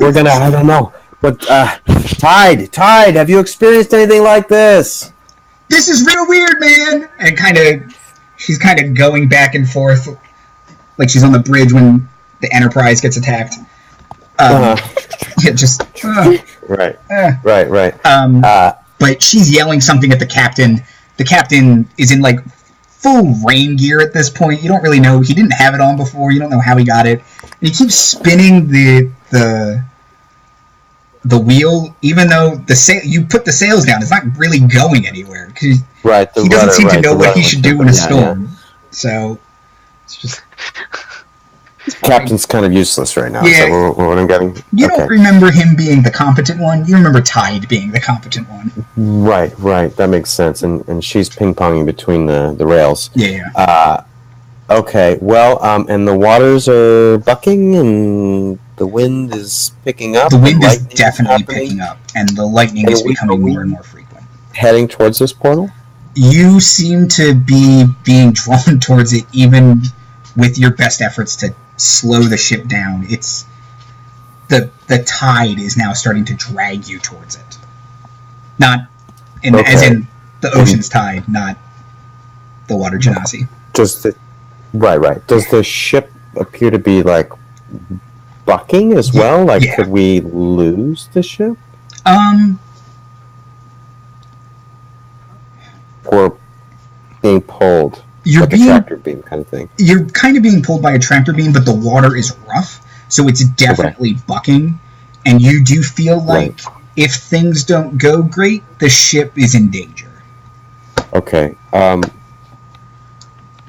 We're gonna, I don't know. But, Tide, have you experienced anything like this? This is real weird, man! And she's kind of going back and forth, like she's on the bridge when the Enterprise gets attacked. Yeah, just... Right. But she's yelling something at the captain. The captain is in, like, full rain gear at this point. You don't really know. He didn't have it on before. You don't know how he got it. And he keeps spinning the wheel, even though you put the sails down. It's not really going anywhere. Right. He doesn't seem to know what he should do in a storm. Yeah. So, it's just... Captain's kind of useless right now. Yeah. So what I'm getting. You don't remember him being the competent one. You remember Tide being the competent one. Right. That makes sense. And she's ping-ponging between the rails. Yeah. Okay. Well, and the waters are bucking, and the wind is picking up. The wind is definitely picking up, and the lightning is becoming more and more frequent. Heading towards this portal? You seem to be being drawn towards it, even with your best efforts to slow the ship down. It's the tide is now starting to drag you towards it. Not as in the ocean's tide, not the water genasi. Right. Does the ship appear to be like bucking as well? Like, could we lose the ship? Or being pulled? You're like a tractor beam kind of thing. You're kind of being pulled by a tractor beam, but the water is rough, so it's definitely bucking. And you do feel like if things don't go great, the ship is in danger. Okay.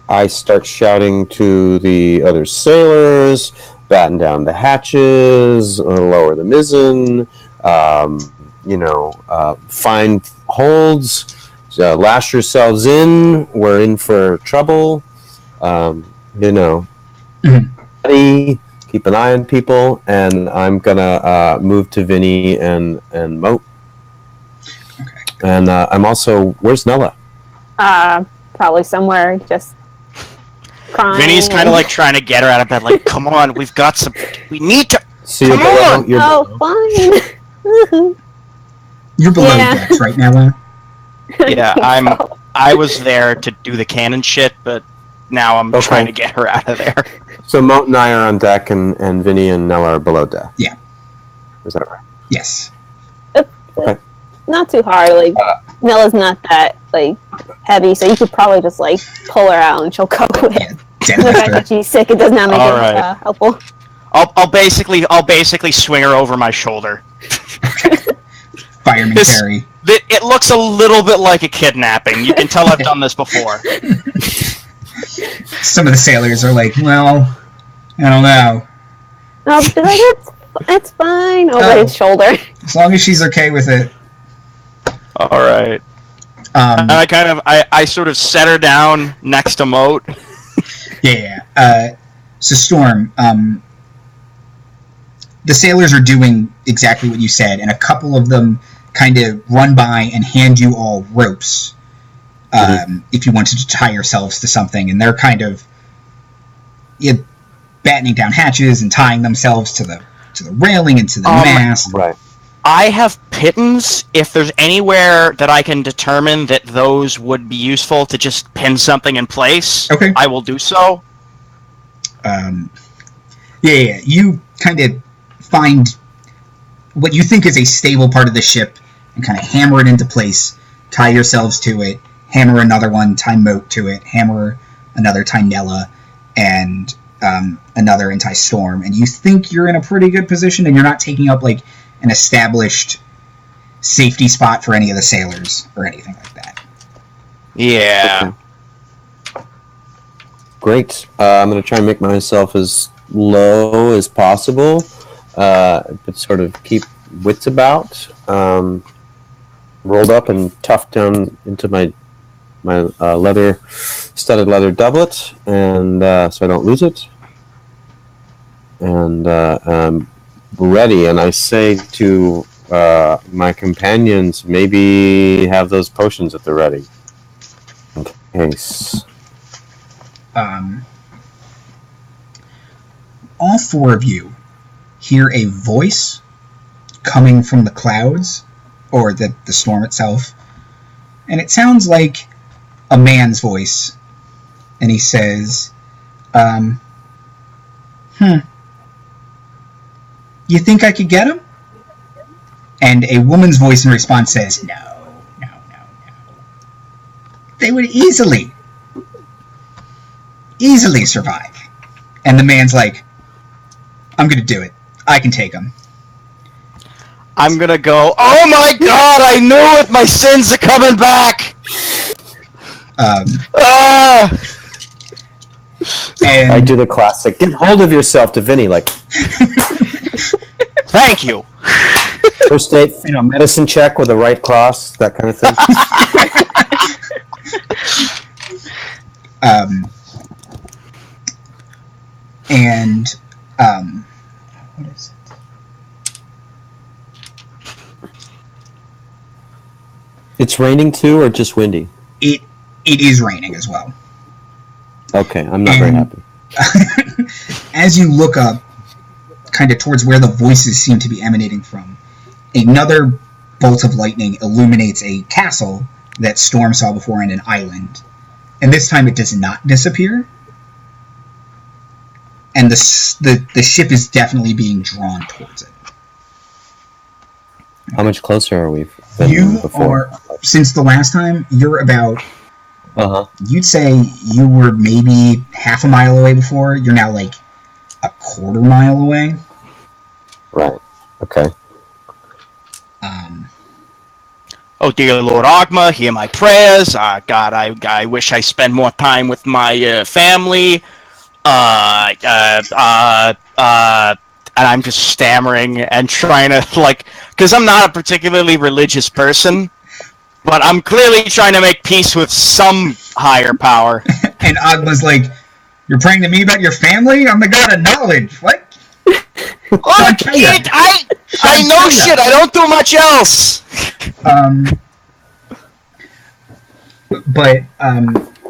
I start shouting to the other sailors, batten down the hatches, lower the mizzen, find holds, lash yourselves in. We're in for trouble. Ready, keep an eye on people, and I'm gonna move to Vinnie and Mote. Okay. And I'm also, where's Nella? Probably somewhere just crying. Vinny's kind of like trying to get her out of bed. Like, come on, we need to. So Come on! Fine. You're below Yeah. decks right now. Yeah, I was there to do the cannon shit, but now I'm trying to get her out of there. So Mote and I are on deck, and Vinnie and Nella are below deck. Yeah. Is that right? Yes. Okay. Not too hard. Like Nella's not that like heavy, so you could probably just like pull her out and she'll go with it. The fact Deadlifter. that she's sick, it does not make All it right. helpful. I'll basically swing her over my shoulder. Fireman carry. It looks a little bit like a kidnapping. You can tell I've done this before. Some of the sailors are like, well, I don't know. I'll be like, it's fine over his shoulder. As long as she's okay with it. All right. And I sort of set her down next to Mote. Yeah. So Storm, the sailors are doing exactly what you said, and a couple of them kind of run by and hand you all ropes if you wanted to tie yourselves to something, and they're kind of battening down hatches and tying themselves to the railing and to the mast. Right. I have pittons. If there's anywhere that I can determine that those would be useful to just pin something in place, Okay. I will do so. Yeah. You kind of find what you think is a stable part of the ship and kind of hammer it into place, tie yourselves to it, hammer another one, tie Mote to it, hammer another, tie Nella, and another and tie Storm. And you think you're in a pretty good position and you're not taking up like an established safety spot for any of the sailors or anything like that. Yeah. Okay. Great. I'm going to try and make myself as low as possible, but sort of keep wits about. Rolled up and tucked down into my studded leather doublet, and so I don't lose it. And ready, and I say to my companions, maybe have those potions at the ready, in case. All four of you hear a voice coming from the clouds, or the storm itself, and it sounds like a man's voice, and he says, you think I could get him? And a woman's voice in response says, no. They would easily survive. And the man's like, I'm gonna do it. I can take him. I'm gonna go, oh my god, I knew it! My sins are coming back! And I do the classic, get hold of yourself to Vinnie, like, Thank you! first aid, medicine check with a right cross, that kind of thing. What is it? It's raining too, or just windy? It is raining as well. Okay, I'm not very happy. As you look up, kind of towards where the voices seem to be emanating from, another bolt of lightning illuminates a castle that Storm saw before in an island. And this time it does not disappear. And the ship is definitely being drawn towards it. How much closer are we than You before? are, since the last time, you're about, Uh-huh. you'd say you were maybe half a mile away before. You're now like a quarter mile away. Right. Okay. Oh dear Lord Ogma, hear my prayers. God, I wish I spend more time with my family. And I'm just stammering and trying to, like, because I'm not a particularly religious person. But I'm clearly trying to make peace with some higher power. And Agma's like, "You're praying to me about your family? I'm the god of knowledge. What?" Look, I know shit. I don't do much else.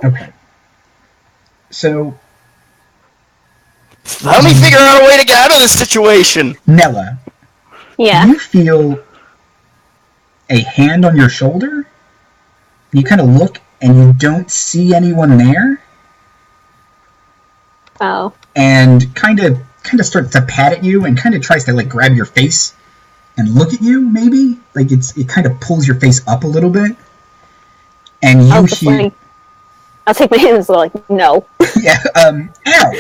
Okay. So, let me figure out a way to get out of this situation. Nella, Yeah. you feel a hand on your shoulder. You kind of look, and you don't see anyone there. Oh. And kind of starts to pat at you, and kind of tries to like grab your face and look at you. Maybe like it kind of pulls your face up a little bit, and you hear. Like, I'll take my hands and like, no. Yeah. Ow.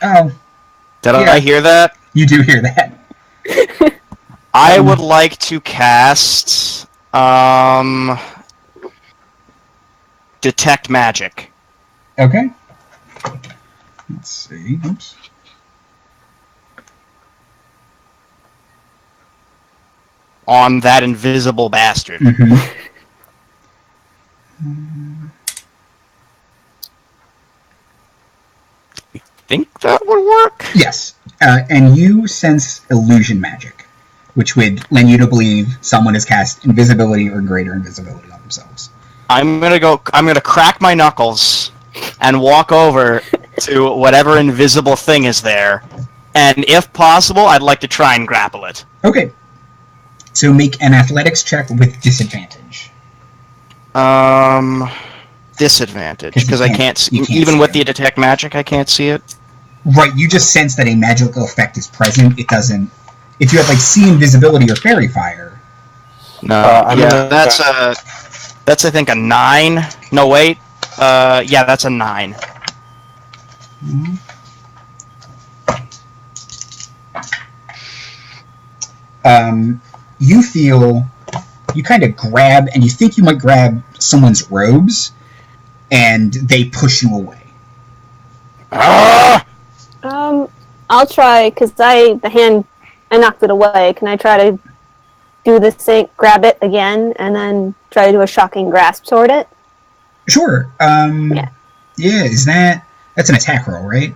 Oh. Did I hear that? You do hear that. I would like to cast Detect Magic. Okay. Let's see. Oops. On that invisible bastard. Mm-hmm. Think that would work? Yes. And you sense illusion magic, which would lend you to believe someone has cast invisibility or greater invisibility on themselves. I'm gonna crack my knuckles and walk over to whatever invisible thing is there, and if possible, I'd like to try and grapple it. Okay. So make an athletics check with disadvantage. Disadvantage, because I can't see, can't even see with it. the detect magic, I can't see it. Right, you just sense that a magical effect is present. It doesn't. If you have like see invisibility or fairy fire. No, that's I think a 9. No, wait. Yeah, that's a 9. You feel you kind of grab, and you think you might grab someone's robes, and they push you away. Ah! I'll try, because I knocked it away. Can I try to do the same, grab it again, and then try to do a shocking grasp toward it? Sure. Yeah. Yeah, that's an attack roll, right?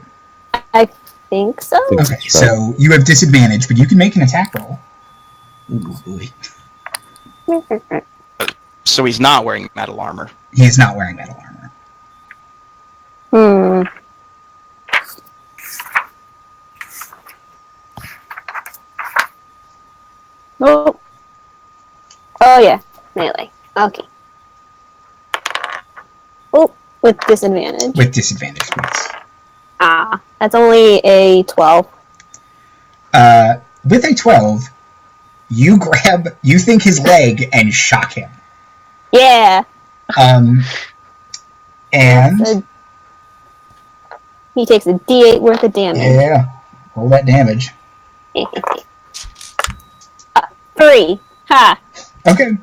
I think so. Okay, so you have disadvantage, but you can make an attack roll. Ooh, boy. So he's not wearing metal armor. He is not wearing metal armor. Oh yeah, melee. Okay. Oh, with disadvantage. With disadvantage, please. That's only a 12. With a 12, you think his leg and shock him. Yeah. And he takes a D8 worth of damage. Yeah, roll that damage. 3. Ha. Okay.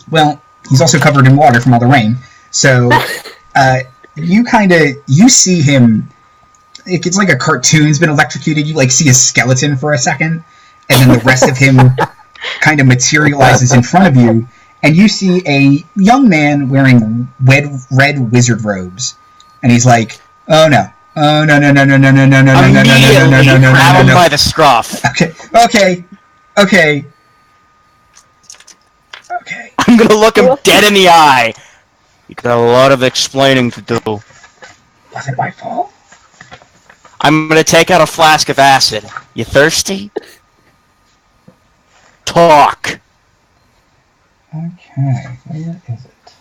Well, he's also covered in water from all the rain, so you see him. It's like a cartoon's been electrocuted. You like see his skeleton for a second, and then the rest of him kind of materializes in front of you, and you see a young man wearing red wizard robes, and he's like, "Oh no! Oh no! No! No! No! No! No! No! No! No! No! No! No! No! No! Grab him by the scruff. Okay. I'm gonna look him dead in the eye. You got a lot of explaining to do. Was it my fault? I'm gonna take out a flask of acid. You thirsty? Talk. Okay, where is it?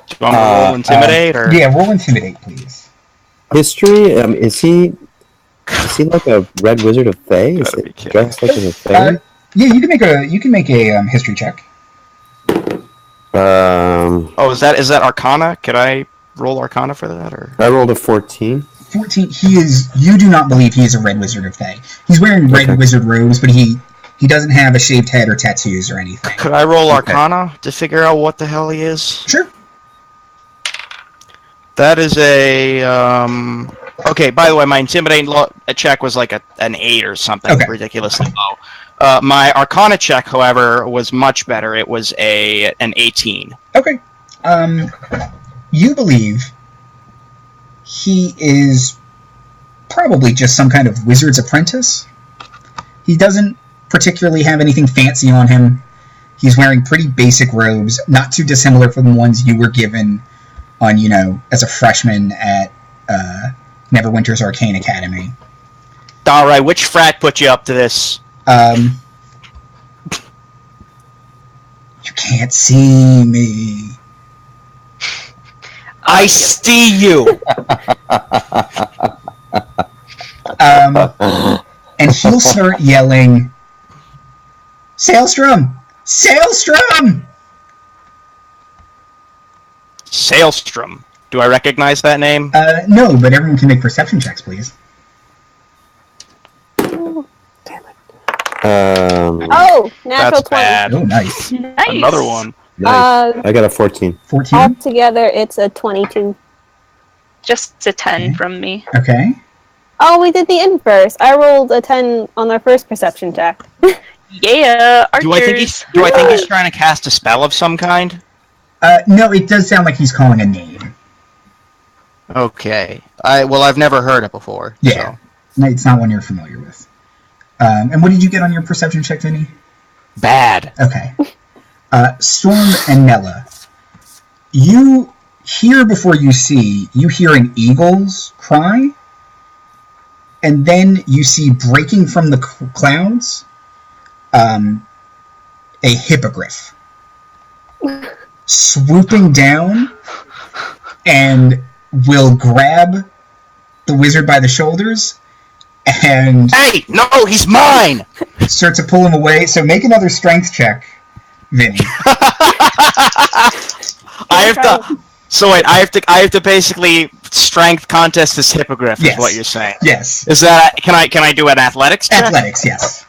Do you want me to roll intimidate or? Yeah, roll intimidate, please. History? Is he like a red wizard of Fae? Is it dressed like a Fae? Yeah, you can make a history check. Oh, is that Arcana? Could I roll Arcana for that, or? I rolled a 14. 14. You do not believe he is a red wizard of Fae. He's wearing red wizard robes, but he doesn't have a shaved head or tattoos or anything. Could I roll Arcana to figure out what the hell he is? Sure. That is a Okay, by the way, my intimidating check was like an 8 or something, Okay. ridiculously low. My Arcana check, however, was much better. It was an 18. Okay. You believe he is probably just some kind of wizard's apprentice. He doesn't particularly have anything fancy on him. He's wearing pretty basic robes, not too dissimilar from the ones you were given on, as a freshman at Neverwinter's Arcane Academy. Alright, which frat put you up to this? You can't see me. I see you! And he'll start yelling, Sailstrom! Sailstrom! Sailstrom. Do I recognize that name? No, but everyone can make perception checks, please. Oh, natural That's 20. bad. Oh, nice. Nice. Another one. Nice. I got a 14. 14? Altogether, it's a 22. Just a 10 from me. Okay. Oh, we did the inverse. I rolled a 10 on our first perception check. Yeah, archers. Do I think he's trying to cast a spell of some kind? No, it does sound like he's calling a name. Okay. I've never heard it before. Yeah. So. No, it's not one you're familiar with. And what did you get on your perception check, Vinnie? Bad. Okay. Storm and Nella, you hear before you see, you hear an eagle's cry, and then you see breaking from the clouds a hippogriff swooping down and will grab the wizard by the shoulders and Hey! No! He's mine! start to pull him away. So make another strength check, Vinnie. I have to basically strength contest this hippogriff, Yes. is what you're saying. Yes. Is that... Can I do an athletics check? Athletics, yes.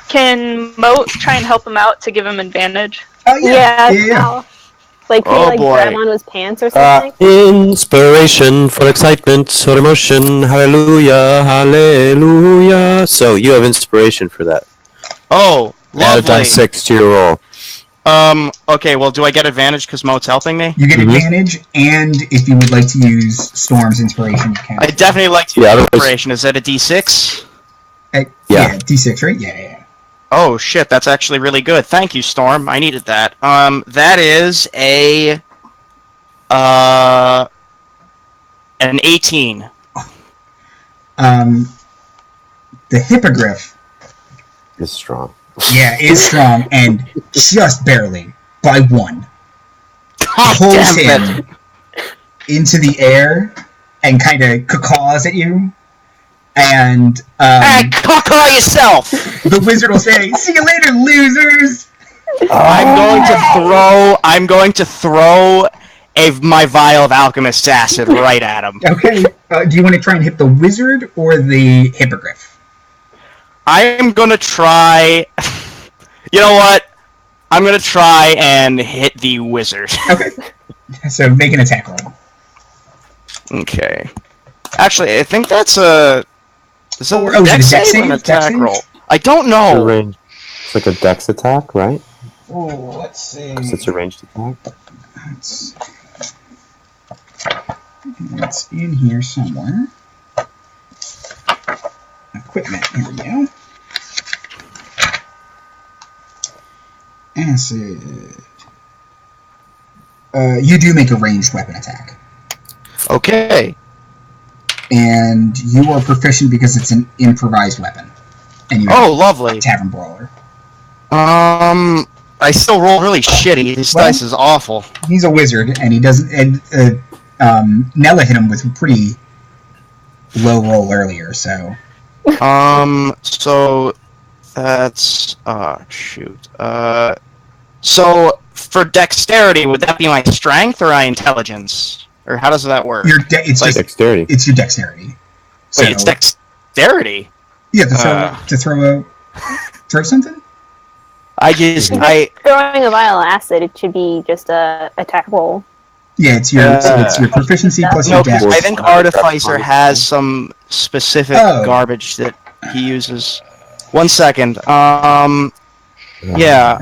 Can Mote try and help him out to give him advantage? Oh, yeah. Like, can Oh, you, boy. grab on his pants or something? Inspiration for excitement or emotion. Hallelujah, hallelujah. So you have inspiration for that. Oh, Add a lovely. die 6 to your roll. Okay, well, do I get advantage because Mote's helping me? You get advantage, and if you would like to use Storm's inspiration, you can. I definitely like to Yeah, use otherwise- inspiration. Is that a D6? Yeah, D6, right? Yeah. Oh, shit, that's actually really good. Thank you, Storm. I needed that. That is an 18. The hippogriff, It's strong. is strong, and just barely, by one, God pulls damn it. him into the air and kind of caws at you. And Hey, caw yourself! the wizard will say, "See you later, losers!" I'm going to throw my vial of Alchemist's acid right at him. Okay. Do you want to try and hit the wizard or the hippogriff? I'm gonna try... You know what? I'm gonna try and hit the wizard. Okay. So make an attack roll. Okay. Actually, I think that's a... Is that is it a dex dex save or an save? Dex attack save? roll? I don't It's a know. range. It's like a dex attack, right? Oh, let's see. Because it's a ranged attack. It's in here somewhere. Equipment. Here we go. Acid. You do make a ranged weapon attack. Okay. And you are proficient because it's an improvised weapon. And you Oh, lovely. Tavern Brawler. I still roll really shitty. This Well- dice is awful. He's a wizard, and he doesn't. And Nella hit him with a pretty low roll earlier, so. So that's shoot. So for dexterity, would that be my strength or my intelligence, or how does that work? It's Like just Dexterity. it's your dexterity. So, Wait, it's dexterity. Yeah, to throw something. I just Throwing a vial of acid, it should be just a attack roll. Yeah, it's your proficiency plus No, your because dex. I think Artificer has some specific garbage that he uses. 1 second. Yeah.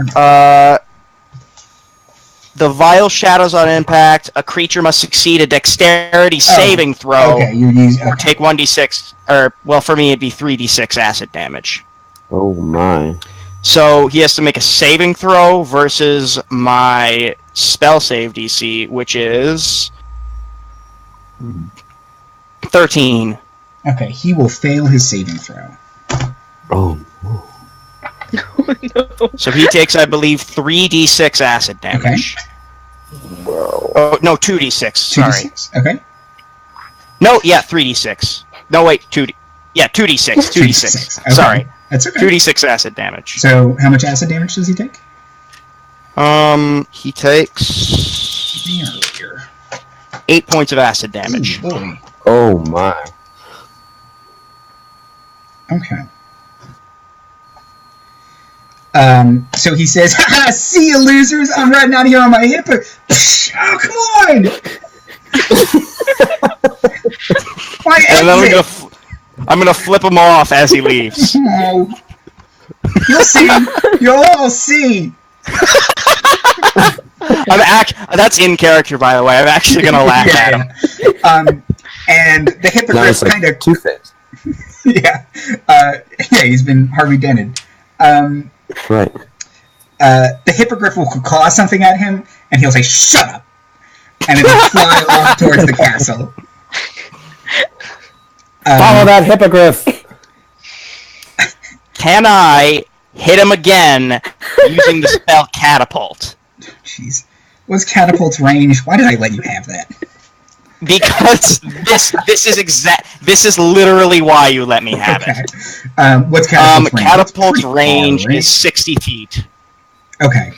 The vile shadows on impact. A creature must succeed a dexterity saving throw. Okay, you're using. Or take 1d6, or well, for me it'd be 3d6 acid damage. Oh my. So he has to make a saving throw versus my spell save DC, which is 13. Okay, he will fail his saving throw. Oh. No. So he takes, I believe, 3d6 acid damage. Whoa. Oh, no, 2d6. Sorry. 2d6. Okay. No, yeah, 3d6. No, wait, 2d. Yeah, 2d6. 2d6. Okay. Sorry. That's okay. 2d6 acid damage. So, how much acid damage does he take? He takes 8 points of acid damage. Ooh, boy. Oh my. Okay. So he says, "Ha, see you losers! I'm riding out here on my hippo." Oh, come on! My And then exit! I'm gonna flip him off as he leaves. Oh. You'll see. You'll all see. That's in character, by the way. I'm actually gonna laugh at him. And the Now hippogriff it's like kind of. Two-Face. Yeah. He's been Harvey Dented. Right. The hippogriff will claw something at him, and he'll say, "Shut up!" And it'll fly off towards the castle. Follow that hippogriff! Can I hit him again using the spell Catapult? Jeez. What's Catapult's range? Why did I let you have that? Because this is literally why you let me have Okay. it. What's Catapult's range? Catapult's Pretty range far, right? is 60 feet. Okay.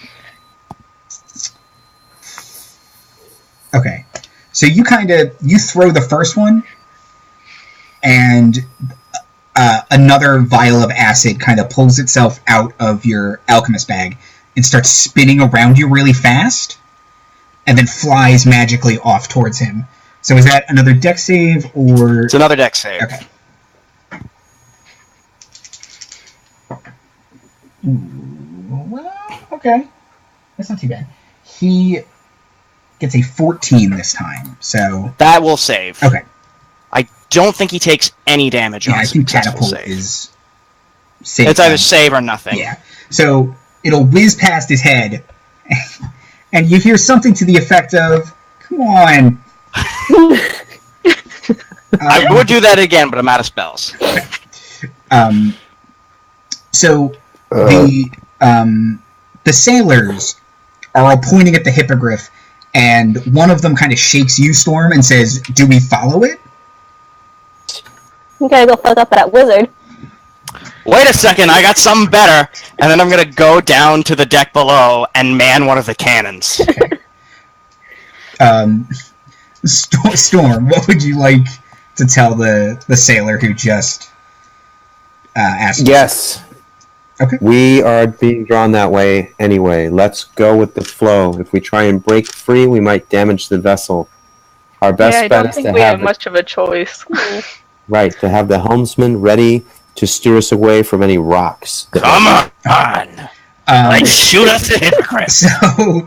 Okay. So you throw the first one, and another vial of acid kind of pulls itself out of your alchemist bag and starts spinning around you really fast, and then flies magically off towards him. So is that another dex save, or... It's another dex save. Okay. Well, okay. That's not too bad. He gets a 14 this time, so... That will save. Okay. I don't think he takes any damage on Yeah, a I think successful Catapult save. is... safe. It's either save or nothing. Yeah. So it'll whiz past his head, and you hear something to the effect of, "Come on." I would do that again, but I'm out of spells. So the sailors are all pointing at the hippogriff, and one of them kind of shakes you, Storm, and says, "Do we follow it?" You gotta go fuck up that wizard. Wait a second, I got something better, and then I'm gonna go down to the deck below and man one of the cannons. Storm, what would you like to tell the sailor who just asked? Yes. Okay. We are being drawn that way anyway. Let's go with the flow. If we try and break free, we might damage the vessel. Our best I bet don't is think to we have have much of a choice. to have the helmsman ready to steer us away from any rocks. Come on! Let's shoot us the hypocrite! So,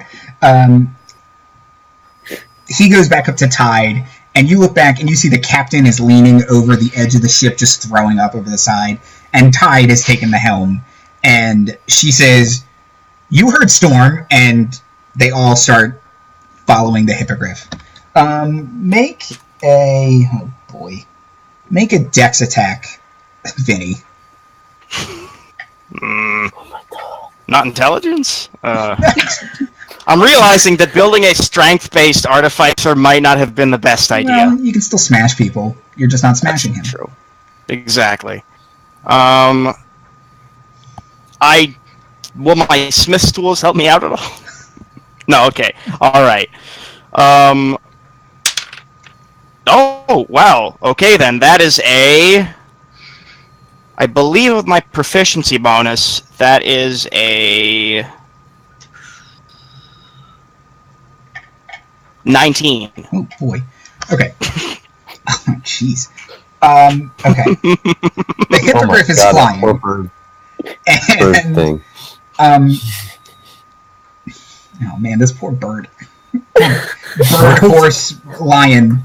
he goes back up to Tide, and you look back and you see the captain is leaning over the edge of the ship, just throwing up over the side, and Tide has taken the helm, and she says, "You heard Storm," and they all start following the hippogriff. Make a dex attack, Vinnie. Not intelligence? I'm realizing that building a strength-based artificer might not have been the best idea. Well, you can still smash people. You're just not smashing him. True. Exactly. Will my smith's tools help me out at all? No, okay. Alright. Oh, wow. Okay then, that is I believe with my proficiency bonus, that is a 19. Oh boy. Okay. Oh jeez. Okay. The hippogriff is flying. Bird And thing. oh man, this poor bird. Bird, horse, lion.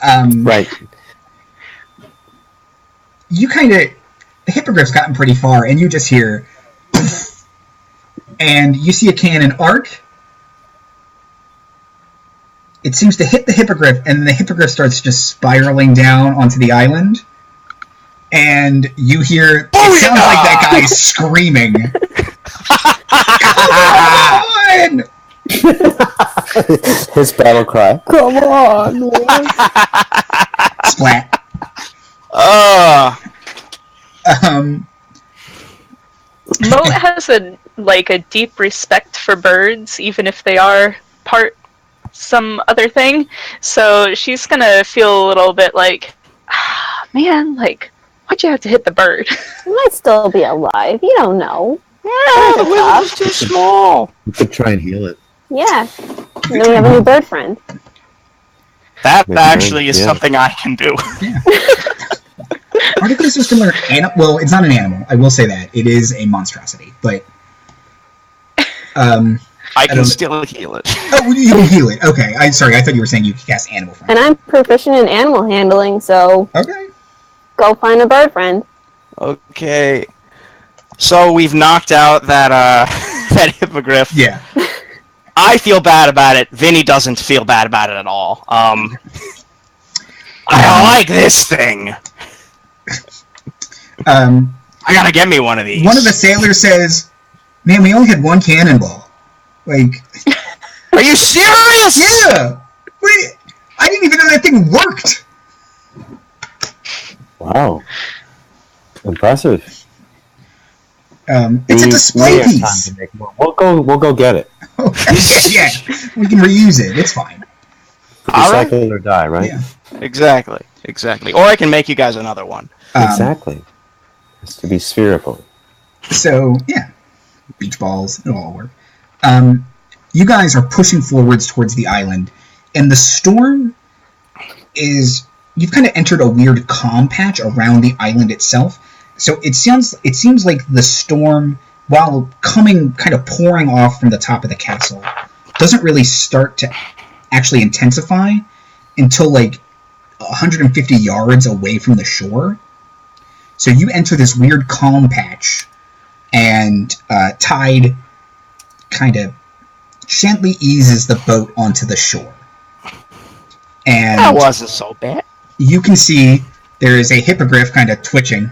Right. You kind of, the hippogriff's gotten pretty far, and you just hear, and you see a cannon arc. It seems to hit the hippogriff, and the hippogriff starts just spiraling down onto the island. And you hear, it sounds like that guy screaming. Come on! His battle cry. Come on! Splat. Mote has a deep respect for birds, even if they are part some other thing. So she's gonna feel a little bit like, man, why'd you have to hit the bird? He might still be alive. You don't know. Yeah, the wizard is too small. You could try and heal it. Yeah. And then we have a new bird friend. That Makes actually sense, is yeah. something I can do. Yeah. Artificer is similar. Well, it's not an animal. I will say that it is a monstrosity, but I can still heal it. Oh, you can heal it. Okay. Sorry. I thought you were saying you could cast animal friend. And I'm proficient in animal handling, so Okay. go find a bird friend. Okay. So we've knocked out that that hippogriff. Yeah. I feel bad about it. Vinnie doesn't feel bad about it at all. I like this thing. I gotta get me one of these. One of the sailors says, "Man, we only had one cannonball." Are you serious? Yeah. Wait, I didn't even know that thing worked. Wow. Impressive. It's a display piece. We'll go get it. Okay. Yeah, we can reuse it. It's fine. Recycle it or die, right? Yeah. Exactly. Or I can make you guys another one. Exactly. It's to be spherical. So, yeah. Beach balls, it'll all work. You guys are pushing forwards towards the island, and the storm is... You've kind of entered a weird calm patch around the island itself. So it seems like the storm, while coming, kind of pouring off from the top of the castle, doesn't really start to actually intensify until 150 yards away from the shore. So you enter this weird calm patch, and tide kind of gently eases the boat onto the shore. And That wasn't so bad. you can see there is a hippogriff kind of twitching,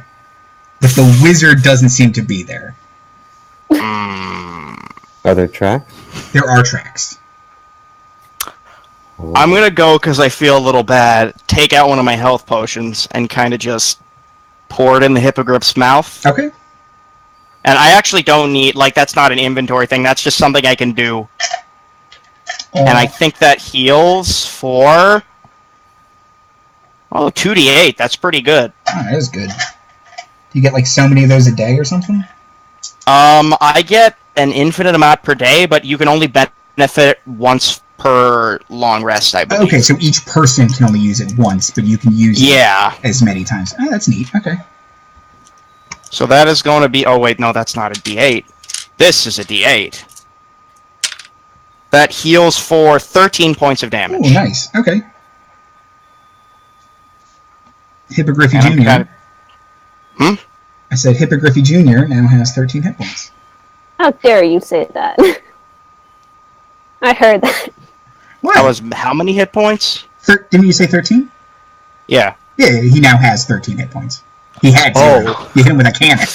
but the wizard doesn't seem to be there. Are there tracks? There are tracks. I'm gonna go because I feel a little bad. Take out one of my health potions and kind of just pour it in the hippogriff's mouth. Okay. And I actually don't need, that's not an inventory thing. That's just something I can do. And I think that heals for... 2d8. That's pretty good. Oh, that is good. Do you get so many of those a day or something? I get an infinite amount per day, but you can only benefit once per long rest, I believe. Okay, so each person can only use it once, but you can use it as many times. Oh, that's neat. Okay. So that is going to be... Oh, wait, no, that's not a d8. This is a d8. That heals for 13 points of damage. Oh, nice. Okay. Hippogriffy And I'm Jr. kind I said Hippogriffy Jr. now has 13 hit points. How dare you say that? I heard that. What? That was how many hit points? Didn't you say 13? Yeah. Yeah, he now has 13 hit points. He had 0. You hit him with a cannon.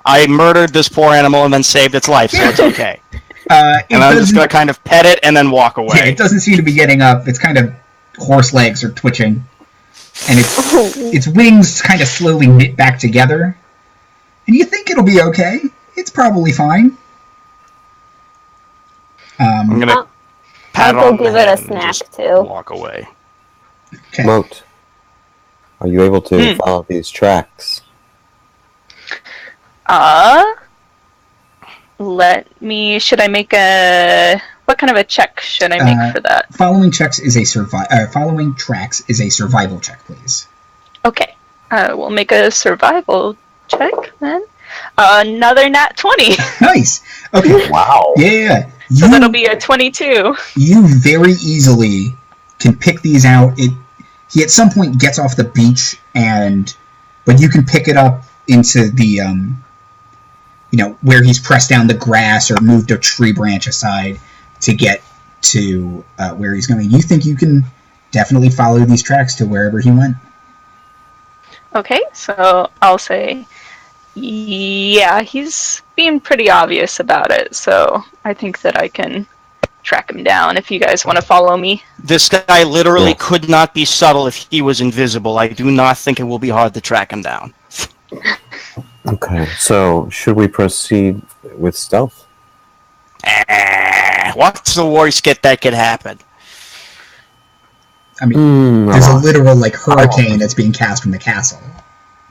I murdered this poor animal and then saved its life, so it's okay. And I'm just going to kind of pet it and then walk away. Yeah, it doesn't seem to be getting up. Its kind of horse legs are twitching. And its wings kind of slowly knit back together. And you think it'll be okay. It's probably fine. I'm going to pat it I'll on go the give it a head and snack, just too. walk away. Okay. Mote, are you able to follow these tracks? Should I make what kind of a check should I make for that? Following tracks is a survival check, please. Okay. We'll make a survival check then. Another nat 20. Nice. Okay. Wow. Yeah. So that'll be a 22. You very easily can pick these out. He at some point gets off the beach, but you can pick it up into the where he's pressed down the grass or moved a tree branch aside to get to where he's going. You think you can definitely follow these tracks to wherever he went? Okay, so I'll say, yeah, he's being pretty obvious about it, so I think that I can track him down if you guys want to follow me. This guy literally could not be subtle if he was invisible. I do not think it will be hard to track him down. Okay, so should we proceed with stealth? What's the worst that could happen? I mean, there's a literal hurricane that's being cast from the castle.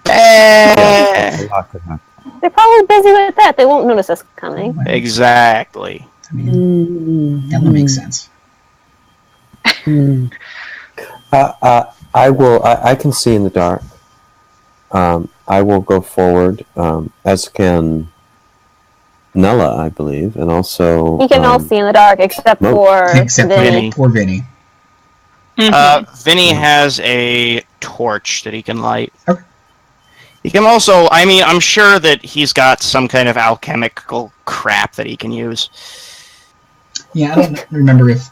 A lot could happen. They're probably busy with that. They won't notice us coming. Exactly. I mean, that would make sense. I will. I can see in the dark. I will go forward, as can Nella, I believe, and also... You can all see in the dark, except for Vinnie. Poor Vinnie. Vinnie has a torch that he can light. Okay. He can also... I mean, I'm sure that he's got some kind of alchemical crap that he can use. Yeah, I don't remember if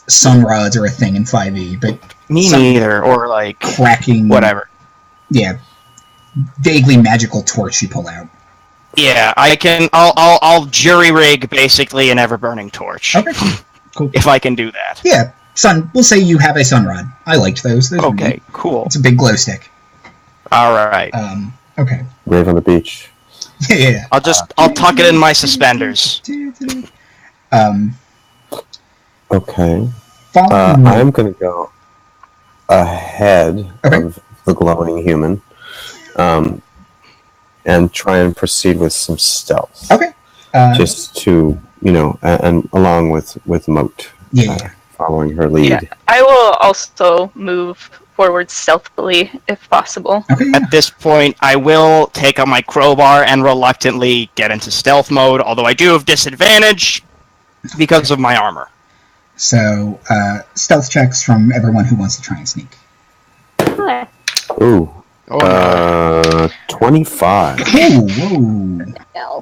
sun rods are a thing in 5e, but... Me neither, or cracking... Whatever. Yeah. Vaguely magical torch you pull out. Yeah, I'll jury rig basically an ever-burning torch. Okay, cool. If I can do that. Yeah, we'll say you have a sun rod. I liked those. Okay, cool. It's a big glow stick. Alright. Okay. Wave on the beach. Yeah. I'll tuck it in my suspenders. Okay. I'm going to go ahead of the glowing human. And try and proceed with some stealth. Okay. Just to, and along with Mote. Yeah. Following her lead. Yeah. I will also move forward stealthily, if possible. Okay, yeah. At this point, I will take out my crowbar and reluctantly get into stealth mode, although I do have disadvantage because of my armor. So, stealth checks from everyone who wants to try and sneak. Okay. Ooh. 25. Whoa.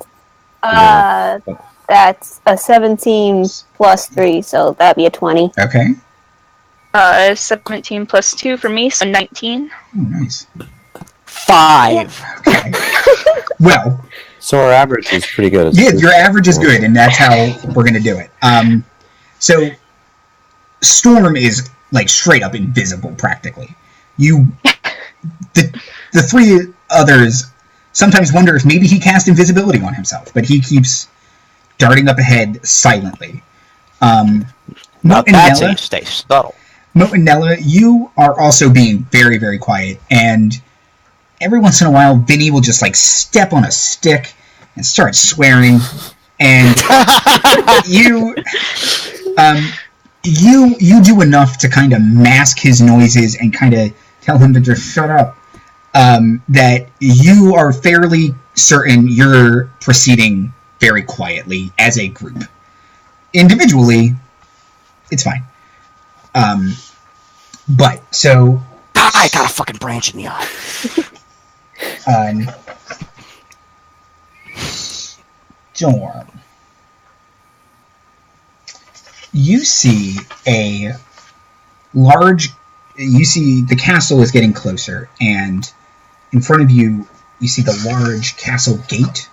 That's a 17 plus 3, so that'd be a 20. Okay. 17 plus 2 for me, so 19. Oh, nice. 5. Okay. Well. So our average is pretty good. Yeah, your average is good, and that's how we're going to do it. So, Storm is, straight up invisible, practically. The three others sometimes wonder if maybe he cast invisibility on himself, but he keeps darting up ahead silently. Now that's how you stay subtle. Mote and Nella, you are also being very, very quiet, and every once in a while, Vinnie will just step on a stick and start swearing, and you do enough to kind of mask his noises and kind of tell him to just shut up. That you are fairly certain you're proceeding very quietly as a group. Individually, it's fine. But, so... I got a fucking branch in the eye. Storm. You see the castle is getting closer, and in front of you, you see the large castle gate,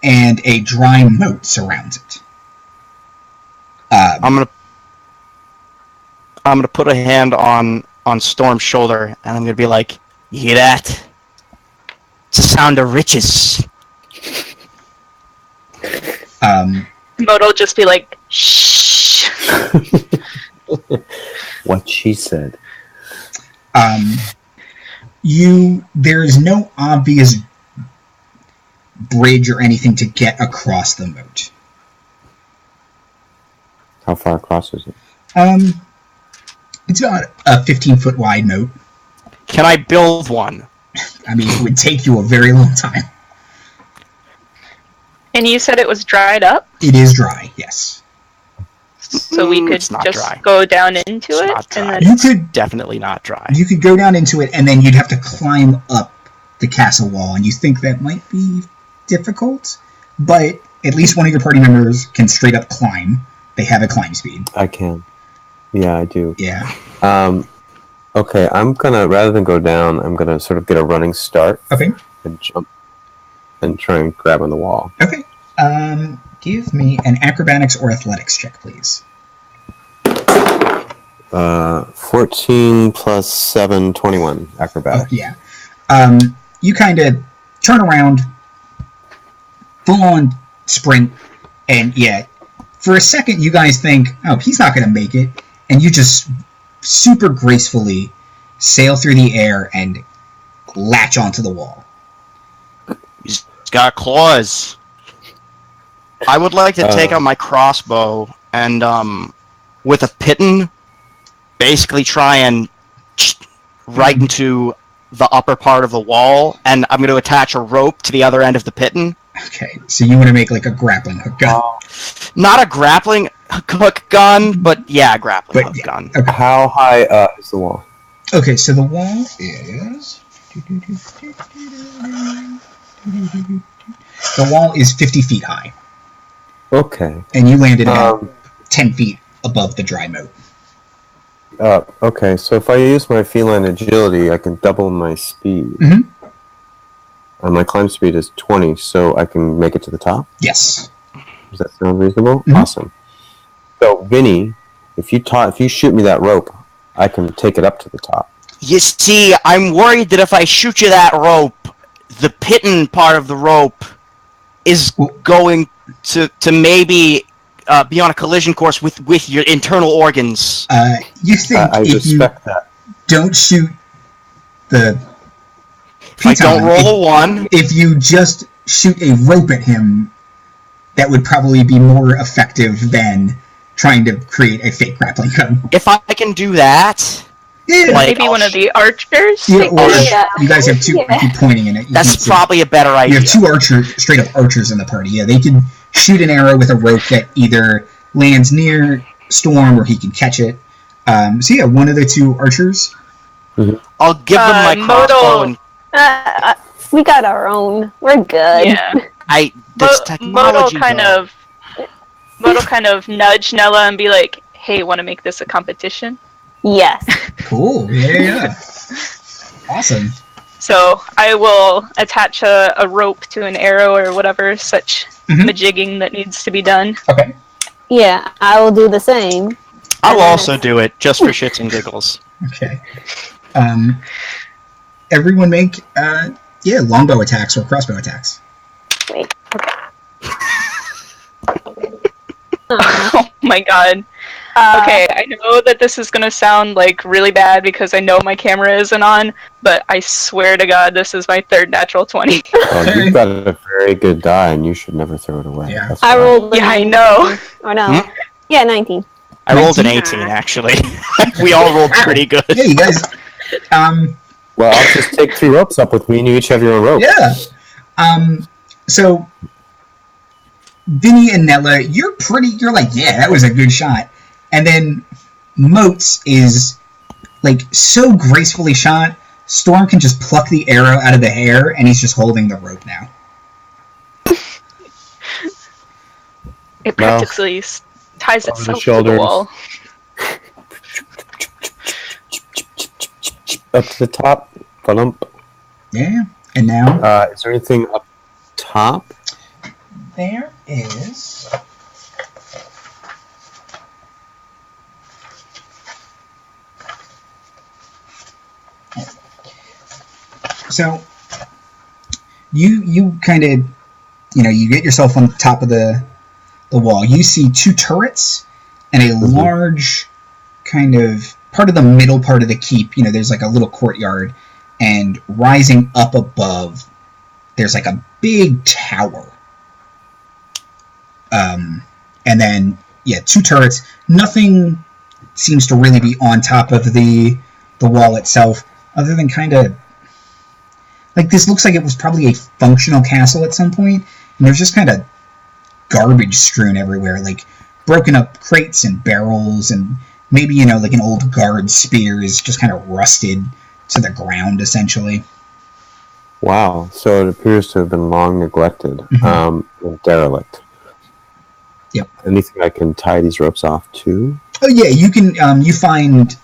and a dry moat surrounds it. I'm gonna put a hand on Storm's shoulder, and I'm gonna be like, "You hear that? It's the sound of riches." Mote will just be like, "Shh." What she said. There's no obvious bridge or anything to get across the moat. How far across is it? It's about a 15-foot wide moat. Can I build one? I mean, it would take you a very long time. And you said it was dried up? It is dry, yes. So we could It's not just dry. go down into It's it? not dry. And then... You could Definitely not dry. You could go down into it, and then you'd have to climb up the castle wall, and you think that might be difficult, but at least one of your party members can straight up climb. They have a climb speed. I can. Yeah, I do. Yeah. Okay, I'm gonna, rather than go down, I'm gonna sort of get a running start. Okay. And jump and try and grab on the wall. Okay. Give me an acrobatics or athletics check, please. 14 plus 7, 21 acrobatics. Oh, yeah. You kind of turn around, full-on sprint, and yeah, for a second you guys think, oh, he's not going to make it, and you just super gracefully sail through the air and latch onto the wall. He's got claws. I would like to take out my crossbow and, with a piton, basically try and right into the upper part of the wall, and I'm going to attach a rope to the other end of the piton. Okay, so you want to make like a grappling hook gun. Not a grappling hook gun, but yeah, a grappling hook gun. Okay. How high up is the wall? Okay, so the wall is... The wall is 50 feet high. Okay. And you landed at 10 feet above the dry moat. Okay, so if I use my feline agility, I can double my speed. Mm-hmm. And my climb speed is 20, so I can make it to the top? Yes. Does that sound reasonable? Mm-hmm. Awesome. So, Vinnie, if you shoot me that rope, I can take it up to the top. You see, I'm worried that if I shoot you that rope, the piton part of the rope is going to maybe be on a collision course with your internal organs. You think I if you respect that. don't shoot the If I don't roll a 1... if you just shoot a rope at him, that would probably be more effective than trying to create a fake grappling gun. If I can do that... Yeah. Like, Maybe one of the archers? Yeah, or Yeah. you guys have two. I keep pointing in it. That's probably a better You idea. have two straight up archers in the party. Yeah, they can shoot an arrow with a rope that either lands near Storm or he can catch it. So yeah, one of the two archers. I'll give them my crossbow and... We got our own. We're good. Yeah. This Mote technology... will kind of nudge Nella and be like, hey, want to make this a competition? Yes. Cool. Yeah. Awesome. So I will attach a rope to an arrow or whatever such majigging that needs to be done. Okay. Yeah, I will do the same. I'll also do it, just for shits and giggles. Okay. Everyone make longbow attacks or crossbow attacks. Wait. Okay. Oh my god. Okay, I know that this is gonna sound like really bad because I know my camera isn't on, but I swear to god this is my third natural 20. Oh, you've got a very good die, and you should never throw it away. Yeah. That's I fine. rolled. Yeah, I know. Or no? Yeah, 19. I rolled an 18, actually. We all rolled pretty good. Yeah, you guys. Well, I'll just take 2 ropes up with me, and you each have your own rope. Yeah. So, Vinnie and Nella, you're like, yeah, that was a good shot. And then Mote is, like, so gracefully shot, Storm can just pluck the arrow out of the air, and he's just holding the rope now. It practically ties over the itself to the shoulders. wall. Up to the top. Ba-lump. Yeah. And now Is there anything up top? there is... So, you kind of, you get yourself on top of the wall. You see 2 turrets and a large kind of part of the middle part of the keep. There's like a little courtyard, and rising up above, there's like a big tower. And then, 2 turrets. Nothing seems to really be on top of the wall itself, other than kind of... Like, this looks like it was probably a functional castle at some point, and there's just kind of garbage strewn everywhere, like broken up crates and barrels, and maybe, like an old guard spear is just kind of rusted to the ground, essentially. Wow, so it appears to have been long neglected, and derelict. Yep. Anything I can tie these ropes off to? Oh yeah, you can. You find,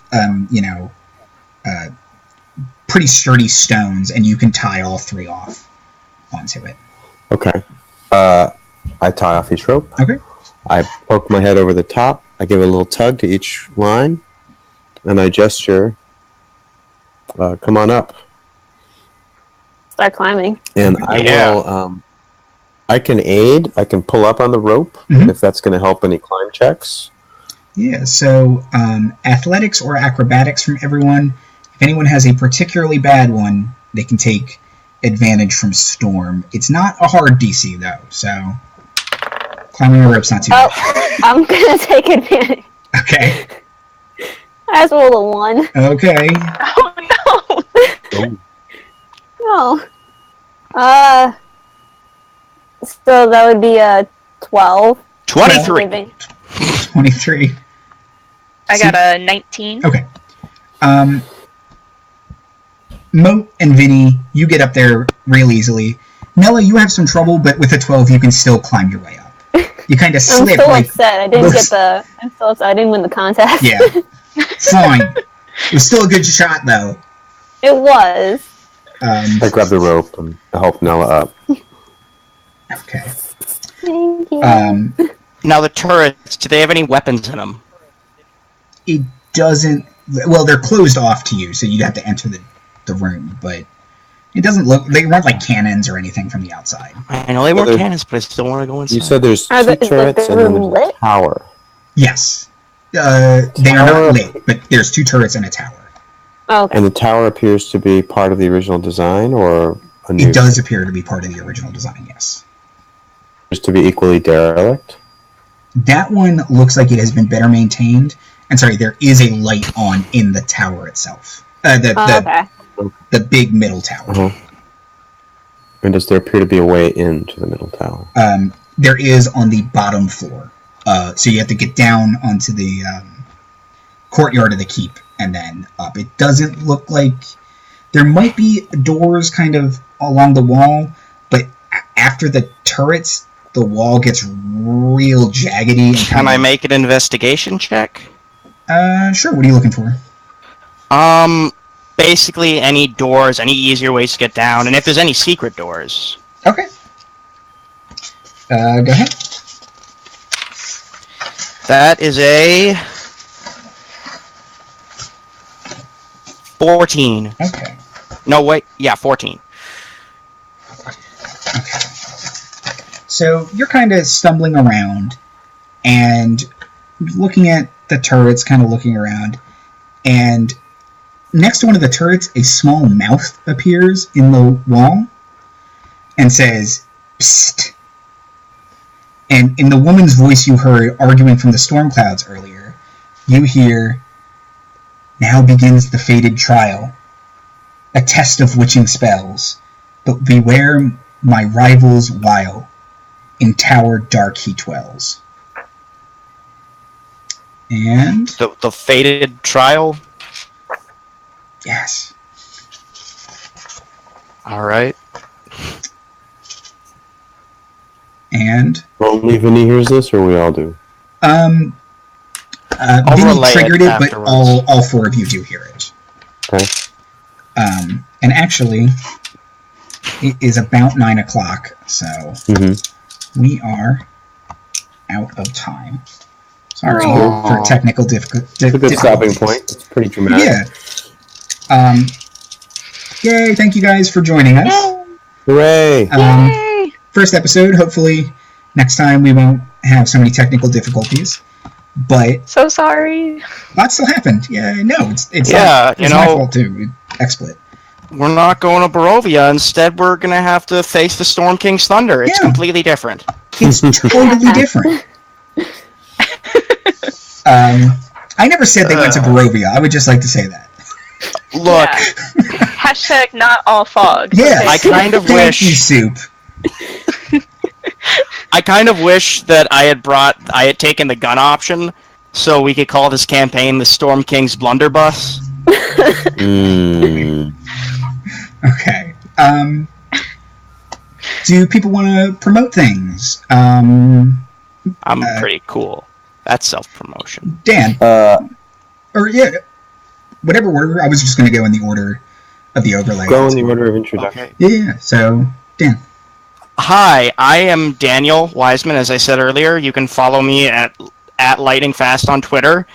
pretty sturdy stones, and you can tie all 3 off onto it. Okay. I tie off each rope. Okay. I poke my head over the top. I give a little tug to each line, and I gesture, come on up. Start climbing. And I will, I can aid. I can pull up on the rope, if that's going to help any climb checks. Yeah, so athletics or acrobatics from everyone. If anyone has a particularly bad one, they can take advantage from Storm. It's not a hard DC, though, so climbing a rope's not too bad. I'm going to take advantage. Okay. I just rolled a 1. Okay. Oh, no! No. So that would be a 12. 23. 23. I got a 19. Okay. Mote and Vinnie, you get up there real easily. Nella, you have some trouble, but with a 12, you can still climb your way up. You kind of slip. I'm still like, upset. I'm still upset. I didn't win the contest. Yeah. Fine. It was still a good shot, though. It was. I grab the rope and help Nella up. Okay. Thank you. Now the turrets, do they have any weapons in them? It doesn't... Well, they're closed off to you, so you'd have to enter the room, but it doesn't look... They weren't like cannons or anything from the outside. I know they weren't cannons, but I still want to go inside. You said there's 2 turrets and then there's a tower. Yes. They are not lit, but there's 2 turrets and a tower. Oh, okay. And the tower appears to be part of the original design, or a new... It does appear to be part of the original design, yes. Appears to be equally derelict? That one looks like it has been better maintained. And sorry, there is a light on in the tower itself. The big middle tower. And does there appear to be a way into the middle tower? There is on the bottom floor. So you have to get down onto the courtyard of the keep and then up. It doesn't look like... There might be doors kind of along the wall, but after the turrets, the wall gets real jaggedy. Can I make an investigation check? Sure. What are you looking for? Basically any doors, any easier ways to get down, and if there's any secret doors. Okay. Go ahead. That is a 14. Okay. No, wait. Yeah, 14. Okay. So you're kind of stumbling around and looking at the turrets, kind of looking around, and next to one of the turrets, a small mouth appears in the wall and says, "Psst." And in the woman's voice you heard arguing from the storm clouds earlier, you hear, "Now begins the fated trial, a test of witching spells, but beware my rival's wile, in tower dark he dwells." And... The fated trial? Yes. Alright. And... Only Vinnie hears this, or we all do? Vinnie triggered it, but all 4 of you do hear it. Okay. And actually, it is about 9 o'clock, so we are out of time. Sorry for technical difficulties. It's a good stopping point. It's pretty dramatic. Yeah. Yay, thank you guys for joining us. Hooray! Yay! First episode, hopefully next time we won't have so many technical difficulties. But So sorry. lots still happened. Yeah, no, it's Yeah, not, it's my fault too. XSplit. we're not going to Barovia. Instead, we're going to have to face the Storm King's Thunder. It's completely different. It's totally different. I never said they went to Barovia. I would just like to say that. Look. Yeah. # not all fog. Yes. I kind of wish... Thank you, Soup. I kind of wish that I had taken the gun option, so we could call this campaign the Storm King's Blunderbuss. Okay. Do people want to promote things? I'm pretty cool. That's self-promotion. Dan. Whatever order. I was just going to go in the order of the overlay. Go in the order of introduction. Okay. Yeah, so, Dan. Hi, I am Daniel Wiseman, as I said earlier. You can follow me at Lightning Fast on Twitter,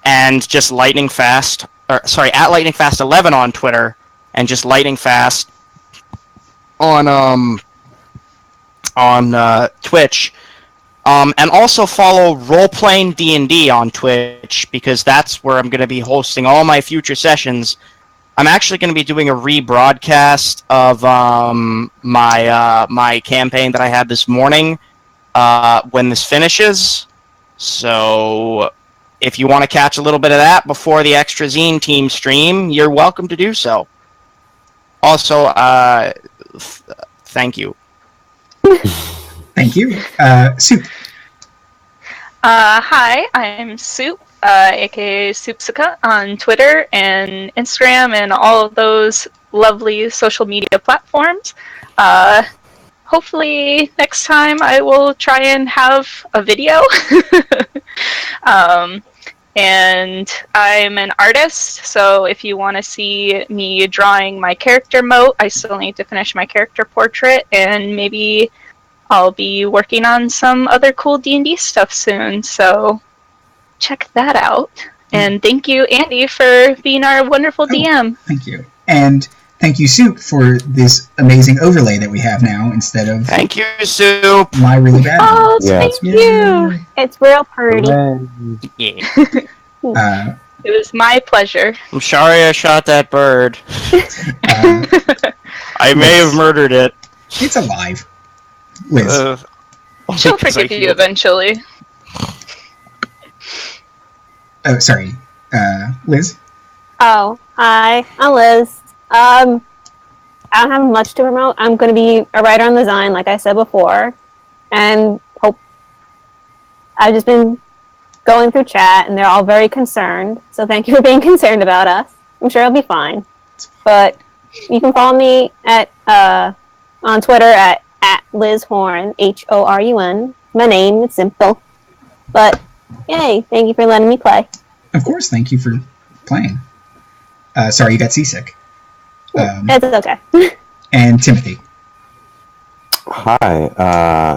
and just at Lightning Fast 11 on Twitter, and just Lightning Fast on Twitch. And also follow Roleplaying D&D on Twitch, because that's where I'm going to be hosting all my future sessions. I'm actually going to be doing a rebroadcast of my campaign that I had this morning when this finishes. So if you want to catch a little bit of that before the Extra Zine team stream, you're welcome to do so. Also, thank you. Thank you. Soup. Hi, I'm Soup, aka Soupsica on Twitter and Instagram and all of those lovely social media platforms. Hopefully next time I will try and have a video. And I'm an artist, so if you want to see me drawing my character Mote, I still need to finish my character portrait, and maybe I'll be working on some other cool D&D stuff soon, so check that out. And thank you, Andy, for being our wonderful DM. Thank you. And thank you, Soup, for this amazing overlay that we have now instead of... Thank you, Soup! My really bad Oh, thank you! It's real pretty. Yeah. It was my pleasure. I'm sorry I shot that bird. I may have murdered it. It's alive. Liz. She'll forgive you eventually. Oh, sorry. Liz? Oh, hi. I'm Liz. I don't have much to promote. I'm going to be a writer on the Zine, like I said before. And I've just been going through chat, and they're all very concerned. So thank you for being concerned about us. I'm sure it'll be fine. But you can follow me on Twitter at Liz Horn, Horun. My name is simple. But, yay, thank you for letting me play. Of course, thank you for playing. Sorry you got seasick. It's okay. And Timothy. Hi,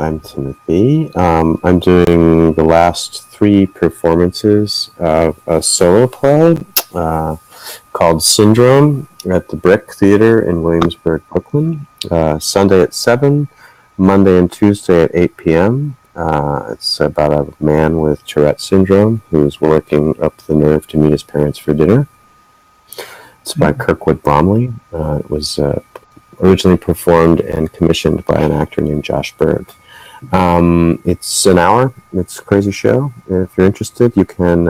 I'm Timothy. I'm doing the last 3 performances of a solo play called Syndrome at the Brick Theater in Williamsburg, Brooklyn. Sunday at 7, Monday and Tuesday at 8 p.m. It's about a man with Tourette syndrome who's working up the nerve to meet his parents for dinner. It's by Kirkwood Bromley. It was originally performed and commissioned by an actor named Josh Berg. It's an hour. It's a crazy show. If you're interested, you can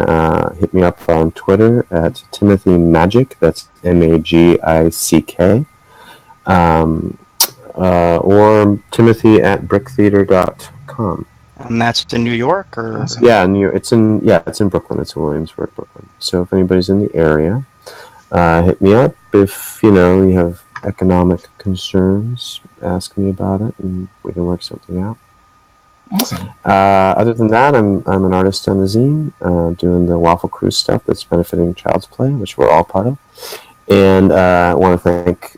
hit me up on Twitter at Timothy Magic. That's MAGICK. Or Timothy at bricktheater.com. And that's in New York, or Awesome. Yeah, it's in Brooklyn. It's in Williamsburg, Brooklyn. So if anybody's in the area, hit me up. If you have economic concerns, ask me about it, and we can work something out. Awesome. Other than that, I'm an artist on the zine, doing the Waffle Cruise stuff that's benefiting Child's Play, which we're all part of. And I want to thank